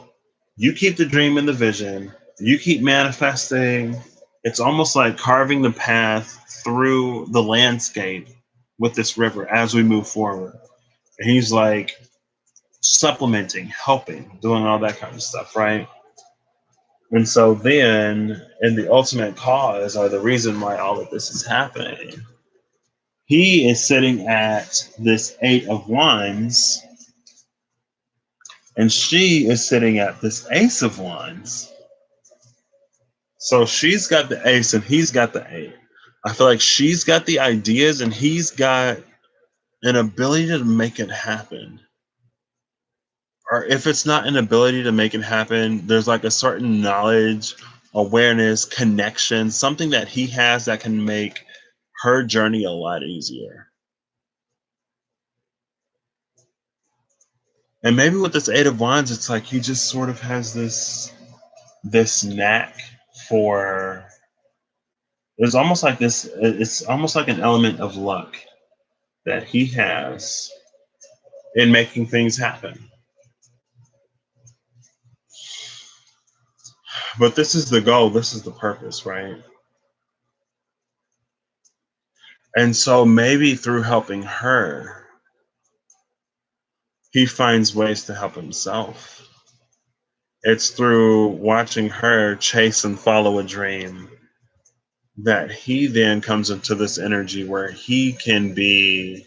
You keep the dream and the vision. You keep manifesting. It's almost like carving the path through the landscape with this river as we move forward. And he's like supplementing, helping, doing all that kind of stuff, right? And so then, in the ultimate cause, or the reason why all of this is happening, he is sitting at this Eight of Wands, and she is sitting at this Ace of Wands. So she's got the Ace and he's got the Eight. I feel like she's got the ideas and he's got an ability to make it happen. Or if it's not an ability to make it happen, there's like a certain knowledge, awareness, connection, something that he has that can make her journey a lot easier. And maybe with this Eight of Wands, it's like he just sort of has this knack for, there's almost like this, it's almost like an element of luck that he has in making things happen. But this is the goal, this is the purpose, right? And so maybe through helping her, he finds ways to help himself. It's through watching her chase and follow a dream that he then comes into this energy where he can be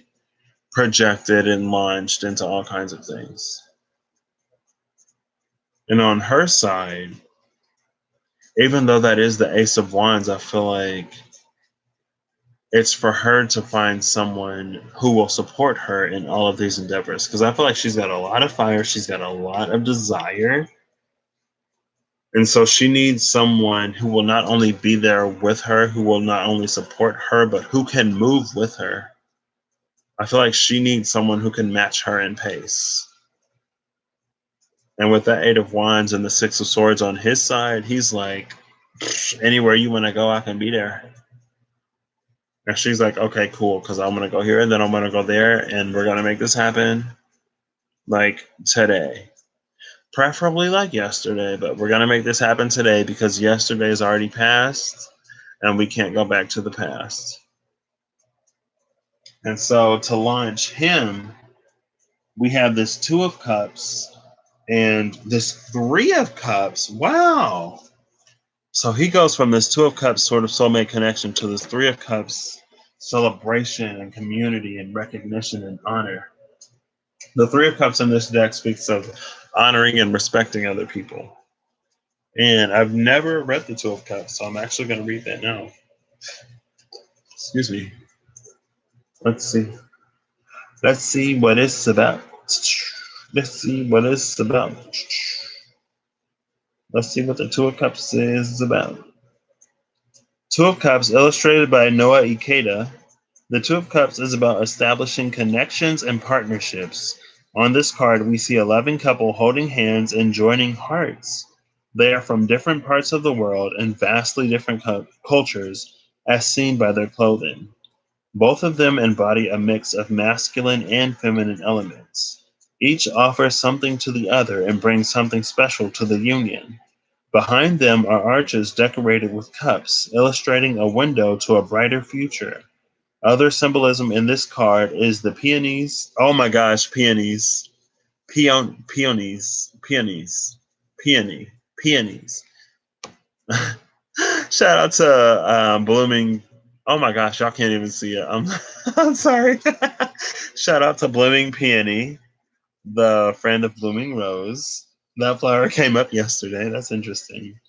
projected and launched into all kinds of things. And on her side, even though that is the Ace of Wands, I feel like it's for her to find someone who will support her in all of these endeavors. Because I feel like she's got a lot of fire, she's got a lot of desire. And so she needs someone who will not only be there with her, who will not only support her, but who can move with her. I feel like she needs someone who can match her in pace. And with that Eight of Wands and the Six of Swords on his side, he's like, anywhere you want to go, I can be there. And she's like, okay, cool, because I'm going to go here and then I'm going to go there and we're going to make this happen like today. Preferably like yesterday, but we're going to make this happen today because yesterday is already past and we can't go back to the past. And so to launch him, we have this Two of Cups and this Three of Cups. Wow. So he goes from this Two of Cups sort of soulmate connection to this Three of Cups celebration and community and recognition and honor. The Three of Cups in this deck speaks of honoring and respecting other people. And I've never read the Two of Cups, so I'm actually going to read that now. Excuse me. Let's see. Let's see what it's about. Let's see what it's about. Let's see what the Two of Cups is about. Two of Cups, illustrated by Noah Ikeda. The Two of Cups is about establishing connections and partnerships, On this card, we see a loving couple holding hands and joining hearts. They are from different parts of the world and vastly different cultures, as seen by their clothing. Both of them embody a mix of masculine and feminine elements. Each offers something to the other and brings something special to the union. Behind them are arches decorated with cups, illustrating a window to a brighter future. Other symbolism in this card is the peonies. Oh my gosh, peonies. Peonies. Peonies. Shout out to Blooming. Oh my gosh, y'all can't even see it. I'm sorry. Shout out to Blooming Peony, the friend of Blooming Rose. That flower came up yesterday. That's interesting.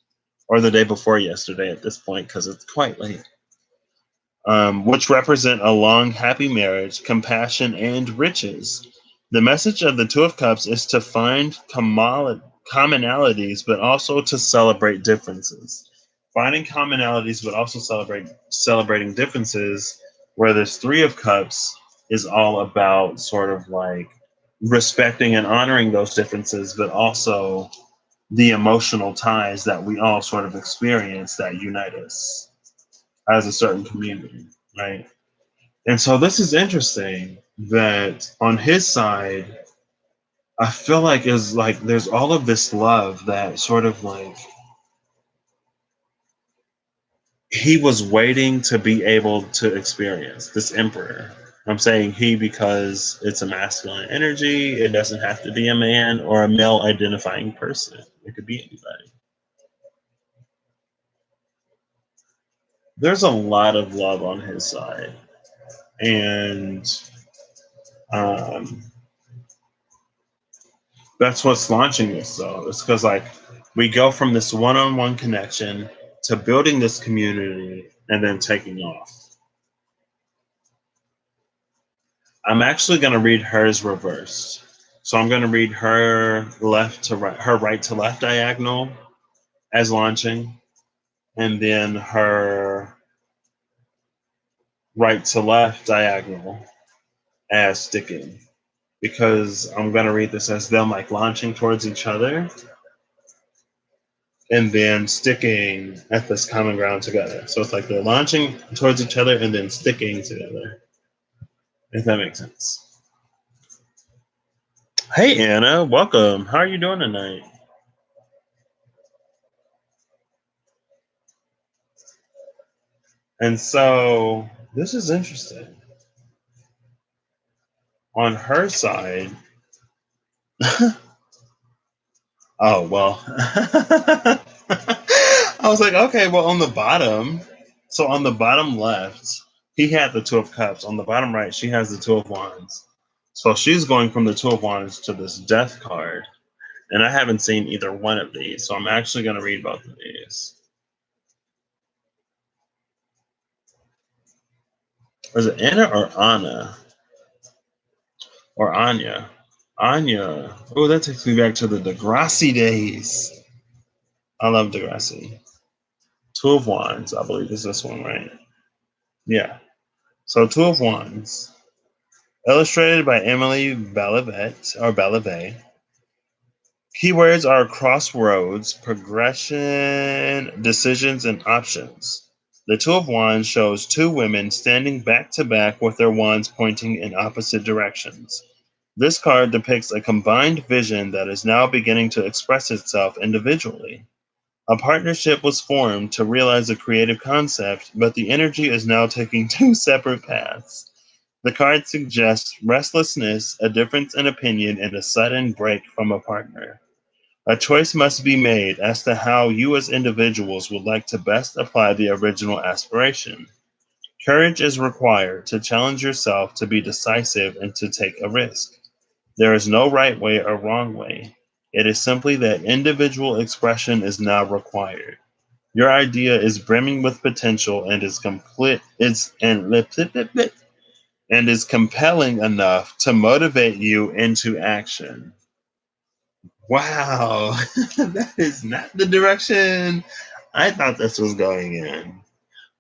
Or the day before yesterday at this point, because it's quite late. Which represent a long, happy marriage, compassion, and riches. The message of the Two of Cups is to find commonalities, but also to celebrate differences. Finding commonalities, but also celebrating differences. Where this Three of Cups is all about sort of like respecting and honoring those differences, but also the emotional ties that we all sort of experience that unite us as a certain community, right? And so this is interesting that on his side, I feel like is like there's all of this love that sort of like he was waiting to be able to experience this emperor. I'm saying he because it's a masculine energy. It doesn't have to be a man or a male identifying person. It could be anybody. There's a lot of love on his side. And um, that's what's launching this, though. It's because, like, we go from this one on one connection to building this community and then taking off. I'm actually going to read hers reversed. So I'm going to read her left to right, her right to left diagonal as launching, and then her right to left diagonal as sticking. Because I'm going to read this as them like launching towards each other and then sticking at this common ground together. So it's like they're launching towards each other and then sticking together, if that makes sense. Hey, Anna, welcome. How are you doing tonight? And so this is interesting. On her side, oh, well, I was like, okay, well, on the bottom, so on the bottom left, he had the Two of Cups. On the bottom right, she has the Two of Wands. So she's going from the Two of Wands to this Death card. And I haven't seen either one of these. So I'm actually going to read both of these. Is it Anna or Anna? Or Anya? Anya. Oh, that takes me back to the Degrassi days. I love Degrassi. Two of Wands, I believe is this one, right? Yeah. So Two of Wands. Illustrated by Emily Balavet. Keywords are crossroads, progression, decisions, and options. The Two of Wands shows two women standing back to back with their wands pointing in opposite directions. This card depicts a combined vision that is now beginning to express itself individually. A partnership was formed to realize a creative concept, but the energy is now taking two separate paths. The card suggests restlessness, a difference in opinion, and a sudden break from a partner. A choice must be made as to how you as individuals would like to best apply the original aspiration. Courage is required to challenge yourself, to be decisive, and to take a risk. There is no right way or wrong way. It is simply that individual expression is now required. Your idea is brimming with potential and is and is compelling enough to motivate you into action. Wow, that is not the direction I thought this was going in.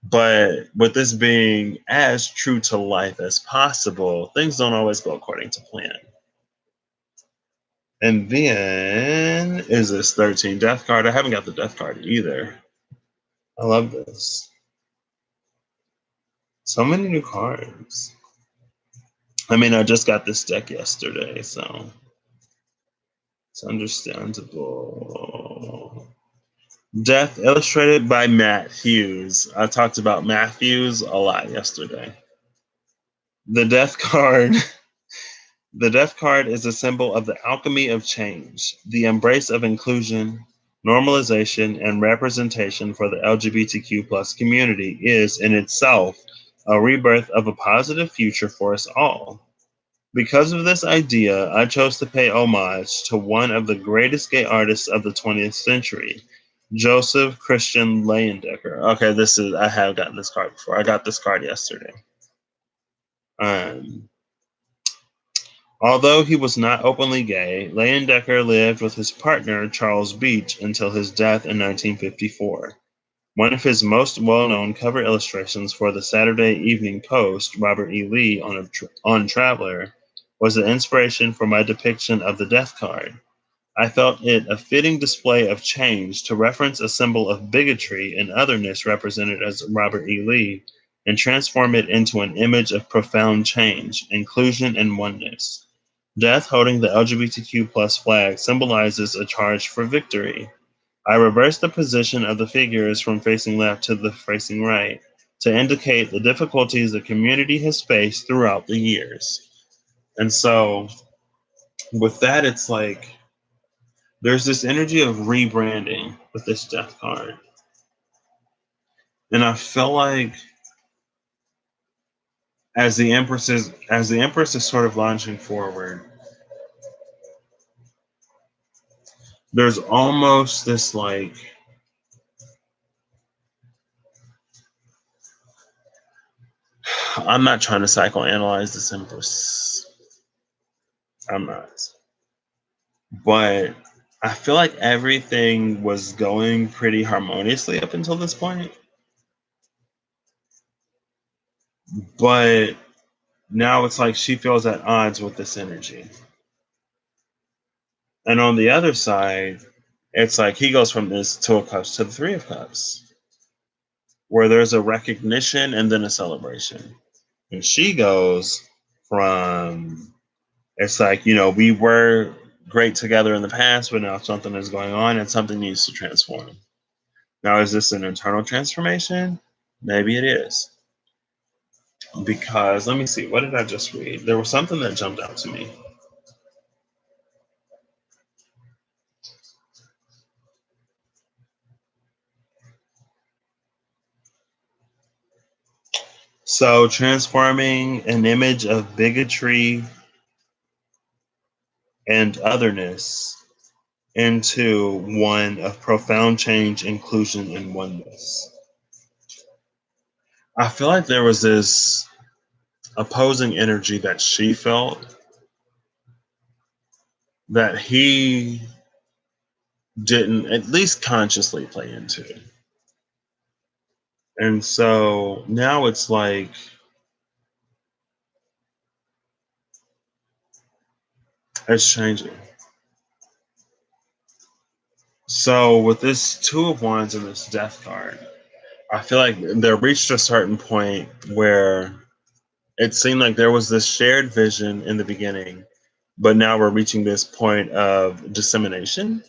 But with this being as true to life as possible, things don't always go according to plan. And then is this 13 death card? I haven't got the death card either. I love this. So many new cards. I mean, I just got this deck yesterday, so it's understandable. Death illustrated by Matt Hughes. I talked about Matt Hughes a lot yesterday. The death card. The death card is a symbol of the alchemy of change, the embrace of inclusion, normalization, and representation for the LGBTQ plus community is in itself a rebirth of a positive future for us all. Because of this idea, I chose to pay homage to one of the greatest gay artists of the 20th century, Joseph Christian Leyendecker. Okay, I have gotten this card before. I got this card yesterday. Um, Although he was not openly gay, Leyendecker lived with his partner Charles Beach until his death in 1954. One of his most well-known cover illustrations for the Saturday Evening Post, Robert E. Lee on Traveler, was the inspiration for my depiction of the death card. I felt it a fitting display of change to reference a symbol of bigotry and otherness represented as Robert E. Lee and transform it into an image of profound change, inclusion, and oneness. Death holding the LGBTQ plus flag symbolizes a charge for victory. I reversed the position of the figures from facing left to the facing right to indicate the difficulties the community has faced throughout the years. And so with that, it's like there's this energy of rebranding with this death card. And I feel like as the Empress is sort of launching forward, there's almost this like I'm not trying to psychoanalyze this Empress. I'm not. But I feel like everything was going pretty harmoniously up until this point. But now it's like she feels at odds with this energy. And on the other side, it's like he goes from this Two of Cups to the Three of Cups, where there's a recognition and then a celebration. And she goes from, it's like, we were great together in the past, but now something is going on and something needs to transform. Now, is this an internal transformation? Maybe it is. Because let me see, what did I just read? There was something that jumped out to me. So, transforming an image of bigotry and otherness into one of profound change, inclusion, and oneness. I feel like there was this opposing energy that she felt that he didn't at least consciously play into. And so now it's like it's changing. So with this Two of Wands and this Death card, I feel like they reached a certain point where it seemed like there was this shared vision in the beginning, but now we're reaching this point of dissemination.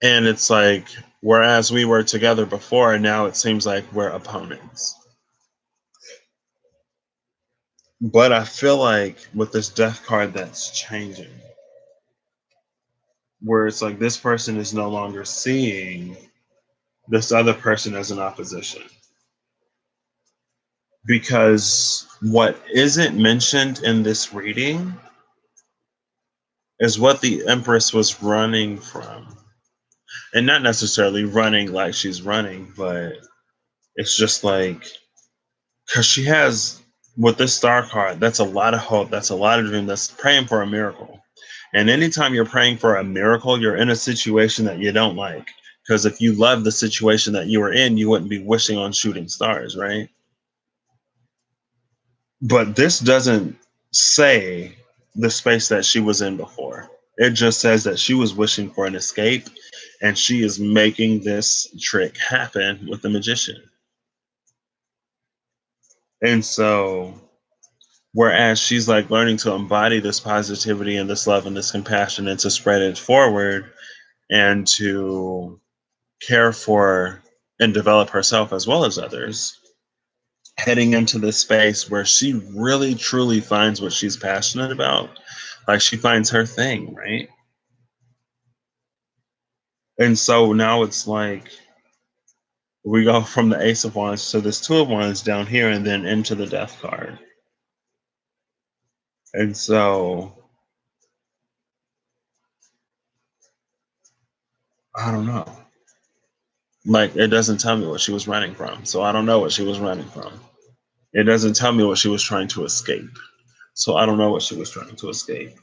And it's like, whereas we were together before, now it seems like we're opponents. But I feel like with this Death card, that's changing. Where it's like this person is no longer seeing this other person as an opposition. Because what isn't mentioned in this reading is what the Empress was running from. And not necessarily running like she's running, but it's just like, because she has, with this Star card, that's a lot of hope, that's a lot of dream, that's praying for a miracle. And anytime you're praying for a miracle, you're in a situation that you don't like. Because if you love the situation that you were in, you wouldn't be wishing on shooting stars, right? But this doesn't say the space that she was in before. It just says that she was wishing for an escape and she is making this trick happen with the magician. And so, whereas she's like learning to embody this positivity and this love and this compassion and to spread it forward and to care for and develop herself as well as others, heading into this space where she really truly finds what she's passionate about. Like she finds her thing, right? And so now it's like we go from the Ace of Wands to this Two of Wands down here and then into the Death card. And so I don't know. Like it doesn't tell me what she was running from. So I don't know what she was running from. It doesn't tell me what she was trying to escape. So I don't know what she was trying to escape.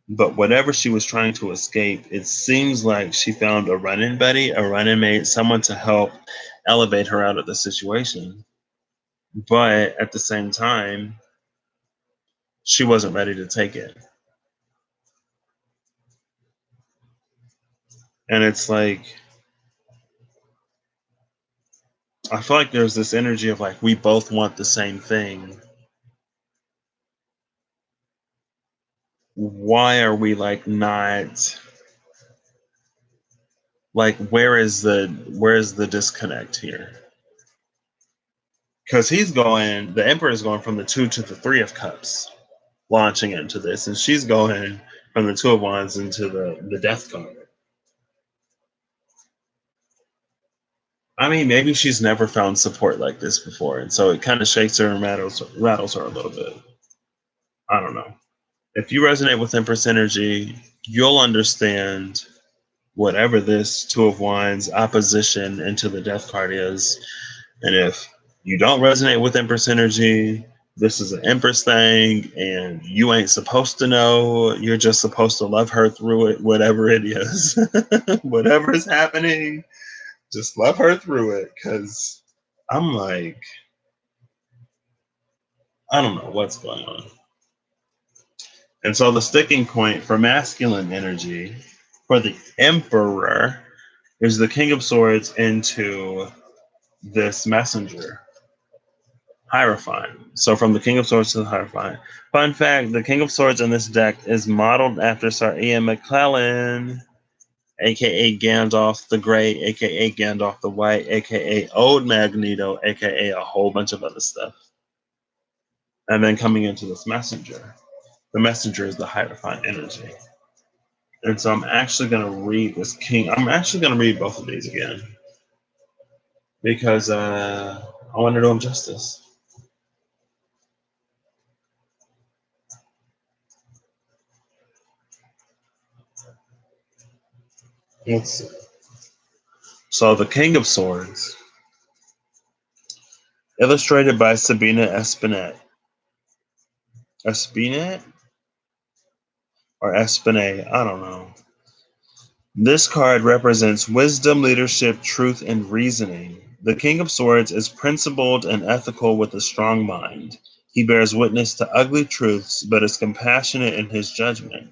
But whatever she was trying to escape, it seems like she found a running buddy, a running mate, someone to help elevate her out of the situation. But at the same time, she wasn't ready to take it. And it's like, I feel like there's this energy of like, we both want the same thing. Why are we like not like where's the disconnect here? Because the Emperor is going from the Two to the Three of Cups, launching into this, and she's going from the Two of Wands into the Death card. I mean, maybe she's never found support like this before, and so it kind of shakes her and rattles her a little bit. I don't know. If you resonate with Empress energy, you'll understand whatever this Two of Wands opposition into the Death card is. And if you don't resonate with Empress energy, this is an Empress thing, and you ain't supposed to know. You're just supposed to love her through it, whatever it is. Whatever is happening, just love her through it. Because I'm like, I don't know what's going on. And so the sticking point for masculine energy for the Emperor is the King of Swords into this messenger, Hierophant. So from the King of Swords to the Hierophant. Fun fact, the King of Swords in this deck is modeled after Sir Ian McClellan, aka Gandalf the Grey, aka Gandalf the White, aka Old Magneto, aka a whole bunch of other stuff. And then coming into this messenger. The messenger is the Hierophant energy. And so I'm actually going to read this King. I'm actually going to read both of these again because I want to do them justice. Let's see. So the King of Swords, illustrated by Sabina Espinet. Espinet? Or Espinay, I don't know. This card represents wisdom, leadership, truth, and reasoning. The King of Swords is principled and ethical with a strong mind. He bears witness to ugly truths, but is compassionate in his judgment.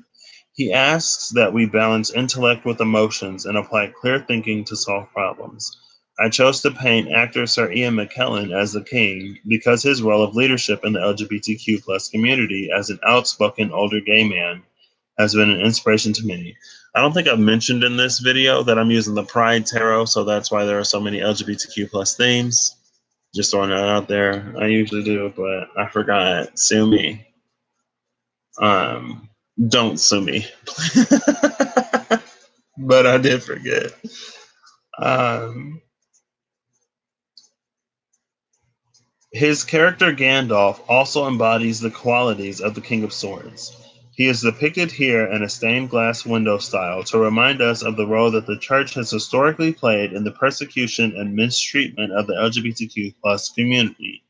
He asks that we balance intellect with emotions and apply clear thinking to solve problems. I chose to paint actor Sir Ian McKellen as the king because his role of leadership in the LGBTQ plus community as an outspoken older gay man has been an inspiration to many. I don't think I've mentioned in this video that I'm using the Pride Tarot, so that's why there are so many LGBTQ plus themes. Just throwing that out there. I usually do, but I forgot. Sue me. Don't sue me. But I did forget. His character Gandalf also embodies the qualities of the King of Swords. He is depicted here in a stained glass window style to remind us of the role that the church has historically played in the persecution and mistreatment of the LGBTQ plus community,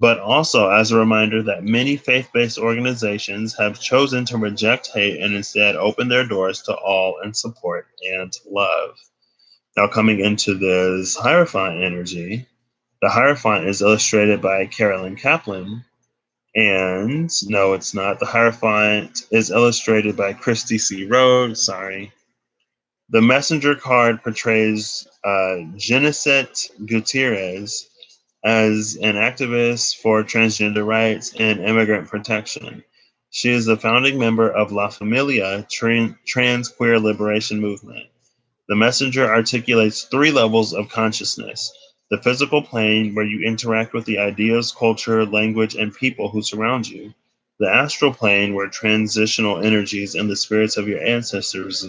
but also as a reminder that many faith-based organizations have chosen to reject hate and instead open their doors to all in support and love. Now coming into this Hierophant energy, the Hierophant is illustrated by Carolyn Kaplan, And no, it's not. The Hierophant is illustrated by Christy C. Rhodes. Sorry. The messenger card portrays Geneset Gutierrez as an activist for transgender rights and immigrant protection. She is a founding member of La Familia Trans Queer Liberation Movement. The messenger articulates three levels of consciousness: the physical plane, where you interact with the ideas, culture, language, and people who surround you; the astral plane, where transitional energies and the spirits of your ancestors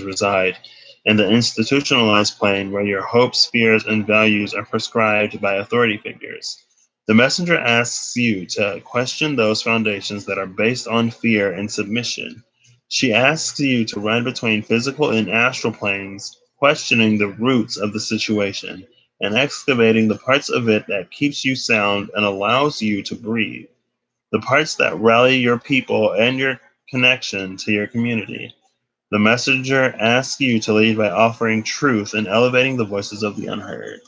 reside; and the institutionalized plane, where your hopes, fears, and values are prescribed by authority figures. The messenger asks you to question those foundations that are based on fear and submission. She asks you to run between physical and astral planes, questioning the roots of the situation and excavating the parts of it that keeps you sound and allows you to breathe, the parts that rally your people and your connection to your community. The messenger asks you to lead by offering truth and elevating the voices of the unheard.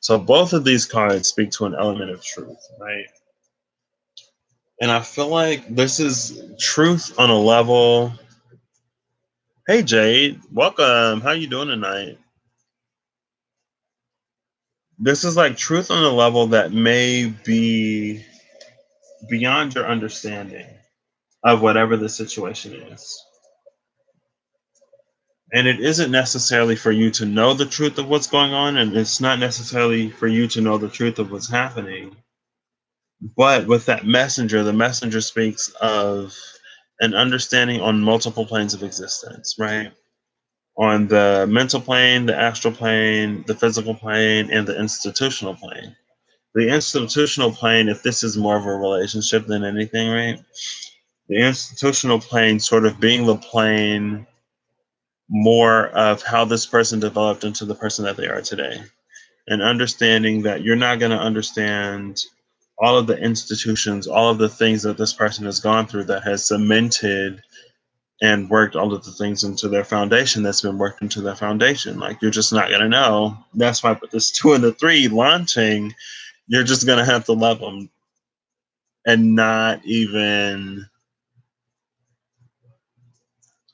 So both of these cards speak to an element of truth, right? And I feel like this is truth on a level. Hey Jade, welcome. How you doing tonight? This is like truth on a level that may be beyond your understanding of whatever the situation is. And it isn't necessarily for you to know the truth of what's going on, and it's not necessarily for you to know the truth of what's happening. But with that messenger, the messenger speaks of an understanding on multiple planes of existence, right? On the mental plane, the astral plane, the physical plane, and the institutional plane. The institutional plane, if this is more of a relationship than anything, right? The institutional plane sort of being the plane more of how this person developed into the person that they are today. And understanding that you're not going to understand all of the institutions, all of the things that this person has gone through that has cemented and worked all of the things into their foundation that's been worked into their foundation. Like, you're just not going to know. That's why with this 2 and the 3 launching, you're just going to have to love them and not even.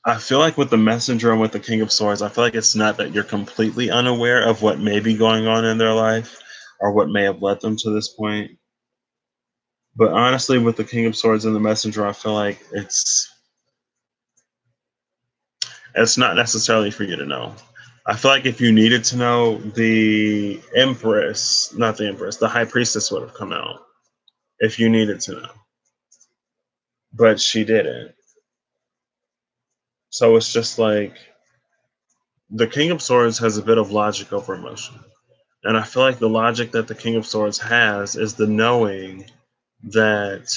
I feel like with the messenger and with the king of swords, I feel like it's not that you're completely unaware of what may be going on in their life or what may have led them to this point. But honestly, with the king of swords and the messenger, I feel like it's not necessarily for you to know. I feel like if you needed to know, the Empress, not the Empress, the High Priestess would have come out if you needed to know. But she didn't. So it's just like the King of Swords has a bit of logic over emotion. And I feel like the logic that the King of Swords has is the knowing that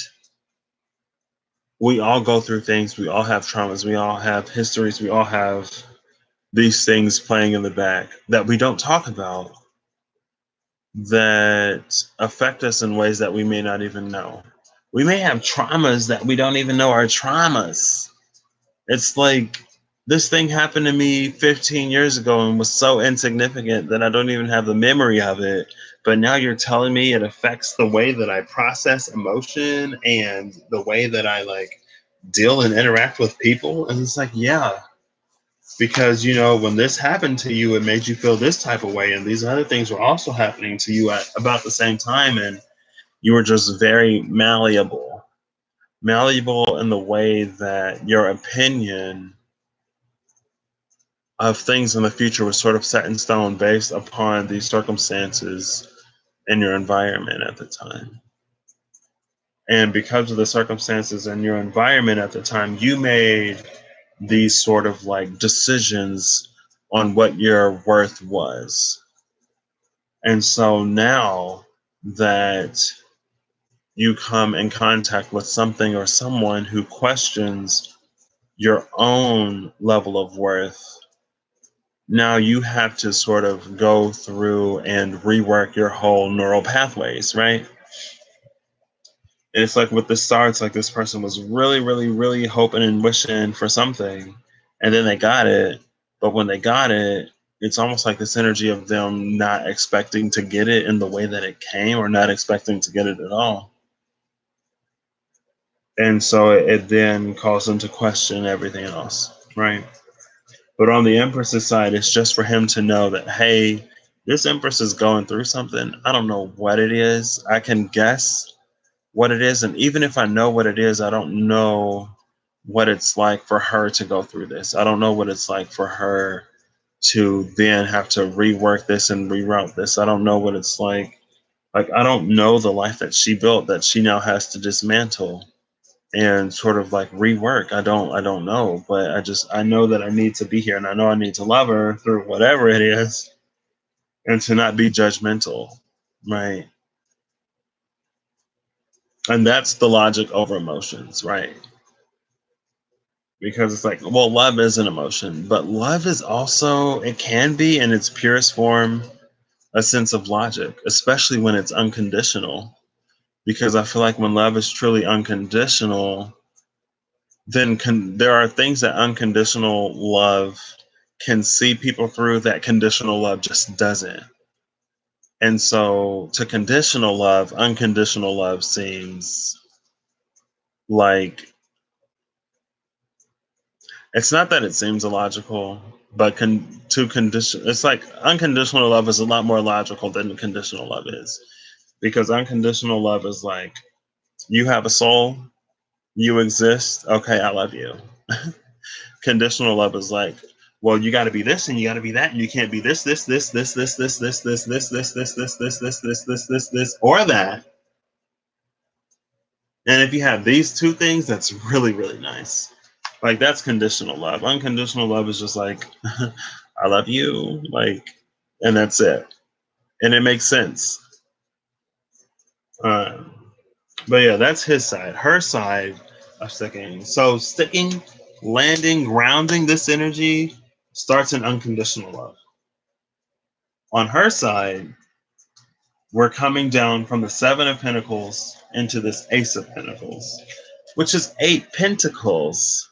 we all go through things, we all have traumas, we all have histories, we all have these things playing in the back that we don't talk about that affect us in ways that we may not even know. We may have traumas that we don't even know are traumas. It's like this thing happened to me 15 years ago and was so insignificant that I don't even have the memory of it. But now you're telling me it affects the way that I process emotion and the way that I like deal and interact with people. And it's like, yeah, because when this happened to you, it made you feel this type of way. And these other things were also happening to you at about the same time. And you were just very malleable in the way that your opinion of things in the future was sort of set in stone based upon the circumstances in your environment at the time. And because of the circumstances in your environment at the time, you made these sort of like decisions on what your worth was. And so now that you come in contact with something or someone who questions your own level of worth, now you have to sort of go through and rework your whole neural pathways, right? And it's like with the star, it's like this person was really, really, really hoping and wishing for something, and then they got it. But when they got it, it's almost like this energy of them not expecting to get it in the way that it came, or not expecting to get it at all. And so it then calls him to question everything else, right? But on the Empress's side, it's just for him to know that, hey, this Empress is going through something. I don't know what it is. I can guess what it is. And even if I know what it is, I don't know what it's like for her to go through this. I don't know what it's like for her to then have to rework this and reroute this. I don't know what it's like. Like, I don't know the life that she built that she now has to dismantle and sort of like rework. I don't know, but I know that I need to be here and I know I need to love her through whatever it is and to not be judgmental, right? And that's the logic over emotions, right? Because it's like, well, love is an emotion, but love is also, it can be in its purest form a sense of logic, especially when it's unconditional. Because I feel like when love is truly unconditional, then there are things that unconditional love can see people through that conditional love just doesn't. And so to conditional love, unconditional love seems like, it's not that it seems illogical, but to condition, it's like unconditional love is a lot more logical than conditional love is. Because unconditional love is like, you have a soul, you exist, okay, I love you. Conditional love is like, well, you got to be this and you got to be that, and you can't be this, or that. And if you have these two things, that's really, really nice. Like, that's conditional love. Unconditional love is just like, I love you, like, and that's it. And it makes sense. Um, but yeah, that's his side. Her side of sticking. So sticking, landing, grounding this energy starts in unconditional love. On her side, we're coming down from the Seven of Pentacles into this Ace of Pentacles, which is eight pentacles.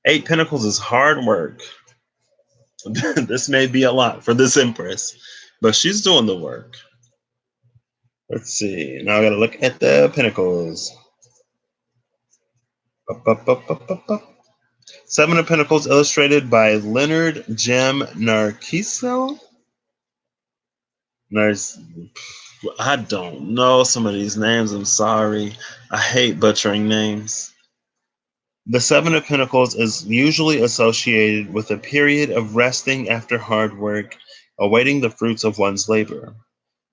Eight pentacles is hard work. This may be a lot for this Empress, but she's doing the work. Let's see. Now I gotta look at the pentacles. Up, up, up, up, up, up. Seven of Pentacles illustrated by Leonard Jim Narciso. I don't know some of these names. I'm sorry. I hate butchering names. The Seven of Pentacles is usually associated with a period of resting after hard work, awaiting the fruits of one's labor.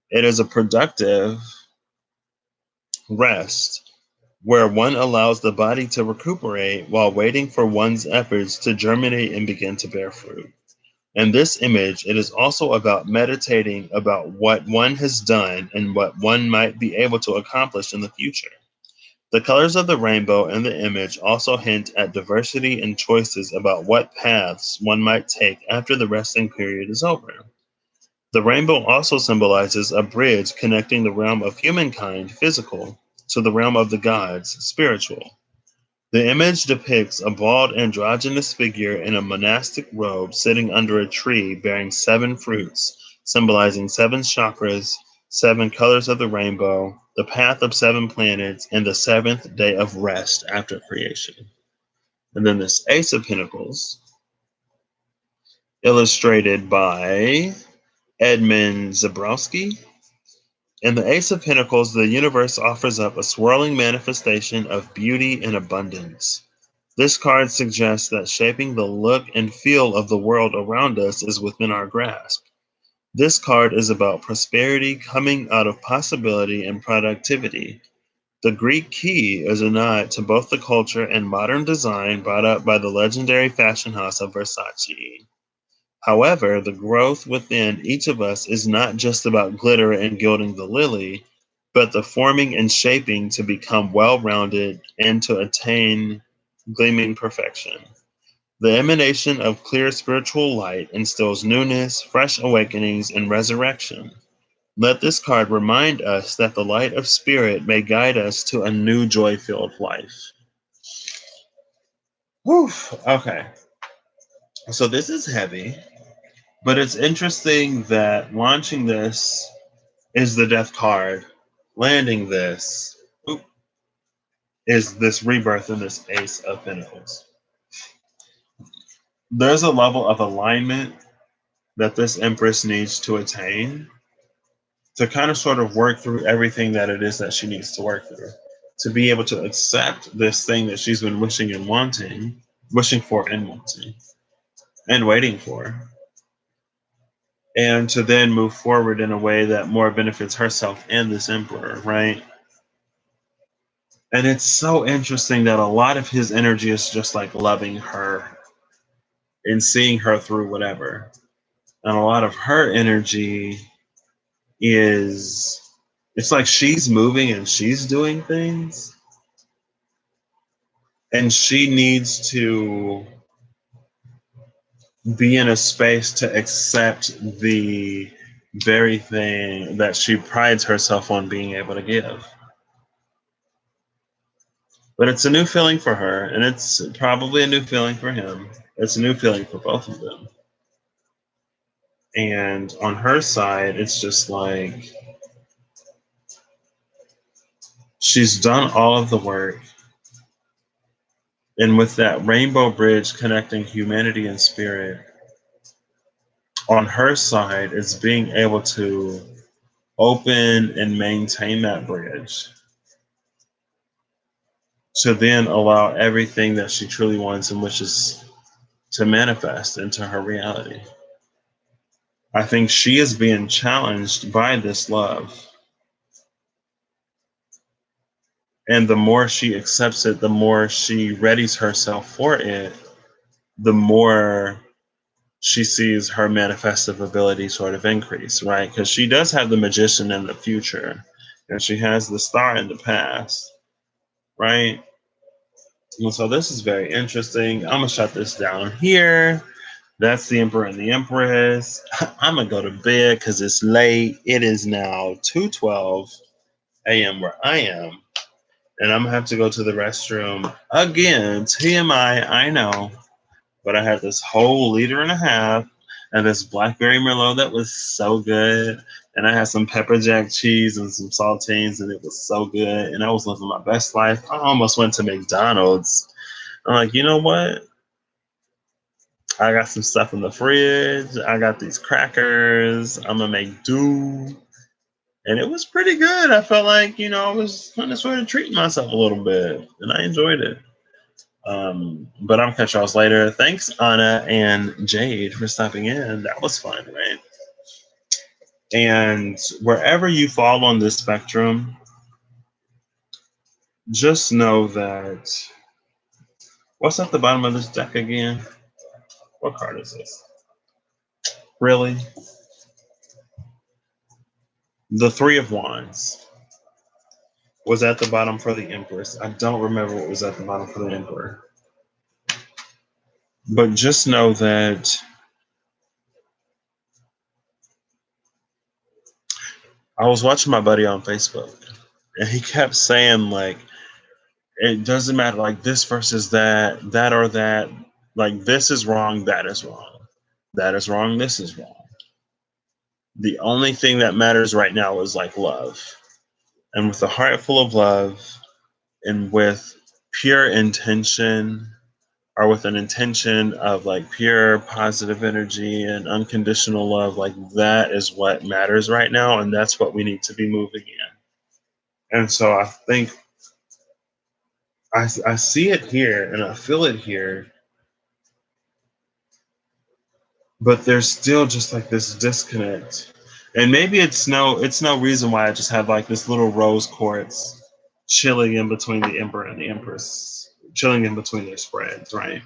It is a productive rest where one allows the body to recuperate while waiting for one's efforts to germinate and begin to bear fruit. In this image, it is also about meditating about what one has done and what one might be able to accomplish in the future. The colors of the rainbow in the image also hint at diversity and choices about what paths one might take after the resting period is over. The rainbow also symbolizes a bridge connecting the realm of humankind, physical, to the realm of the gods, spiritual. The image depicts a bald androgynous figure in a monastic robe sitting under a tree bearing seven fruits, symbolizing seven chakras, seven colors of the rainbow, the path of seven planets, and the seventh day of rest after creation. And then this Ace of Pentacles, illustrated by Edmund Zabrowski. In the Ace of Pentacles, the universe offers up a swirling manifestation of beauty and abundance. This card suggests that shaping the look and feel of the world around us is within our grasp. This card is about prosperity coming out of possibility and productivity. The Greek key is a nod to both the culture and modern design brought up by the legendary fashion house of Versace. However, the growth within each of us is not just about glitter and gilding the lily, but the forming and shaping to become well rounded and to attain gleaming perfection. The emanation of clear spiritual light instills newness, fresh awakenings, and resurrection. Let this card remind us that the light of spirit may guide us to a new joy filled life. Whew, okay. So this is heavy, but it's interesting that launching this is the death card, landing this is this rebirth in this Ace of Pentacles. There's a level of alignment that this Empress needs to attain to kind of sort of work through everything that it is that she needs to work through, to be able to accept this thing that she's been wishing and wanting, wishing for and wanting, and waiting for, and to then move forward in a way that more benefits herself and this emperor, right? And it's so interesting that a lot of his energy is just like loving her and seeing her through whatever. And a lot of her energy is, it's like she's moving and she's doing things. And she needs to be in a space to accept the very thing that she prides herself on being able to give. But it's a new feeling for her, and it's probably a new feeling for him. It's a new feeling for both of them. And on her side, it's just like she's done all of the work. And with that rainbow bridge connecting humanity and spirit, on her side, it's being able to open and maintain that bridge to then allow everything that she truly wants and wishes to manifest into her reality. I think she is being challenged by this love. And the more she accepts it, the more she readies herself for it, the more she sees her manifestive ability sort of increase, right? Because she does have the magician in the future, and she has the star in the past, right? And so this is very interesting. I'm gonna shut this down here. That's the Emperor and the Empress. I'm gonna go to bed because it's late. It is now 2:12 a.m. where I am, and I'm gonna have to go to the restroom again. TMI, I know, but I had this whole liter and a half and this blackberry merlot that was so good, and I had some pepper jack cheese and some saltines, and it was so good, and I was living my best life. I almost went to McDonald's. I'm like, you know what? I got some stuff in the fridge. I got these crackers. I'm gonna make do. And it was pretty good. I felt like, I was kind of sort of treating myself a little bit, and I enjoyed it. But I'm catch y'all later. Thanks, Anna and Jade, for stopping in. That was fun, right? And wherever you fall on this spectrum, just know that what's at the bottom of this deck again? What card is this? Really? The Three of Wands was at the bottom for the Empress. I don't remember what was at the bottom for the Emperor. But just know that I was watching my buddy on Facebook, and he kept saying, like, it doesn't matter, like, this versus that, that or that. Like, this is wrong, that is wrong. That is wrong, this is wrong. The only thing that matters right now is, like, love. And with a heart full of love and with pure intention, or with an intention of like pure positive energy and unconditional love, like that is what matters right now, and that's what we need to be moving in. And so I think I see it here and I feel it here, but there's still just like this disconnect. And maybe it's no reason why I just have like this little rose quartz chilling in between the Emperor and the Empress, chilling in between their spreads, right?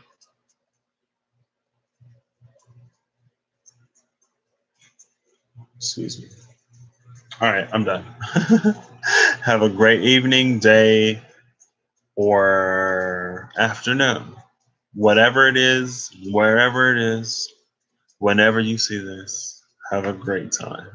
Excuse me. All right, I'm done. Have a great evening, day, or afternoon. Whatever it is, wherever it is, whenever you see this, have a great time.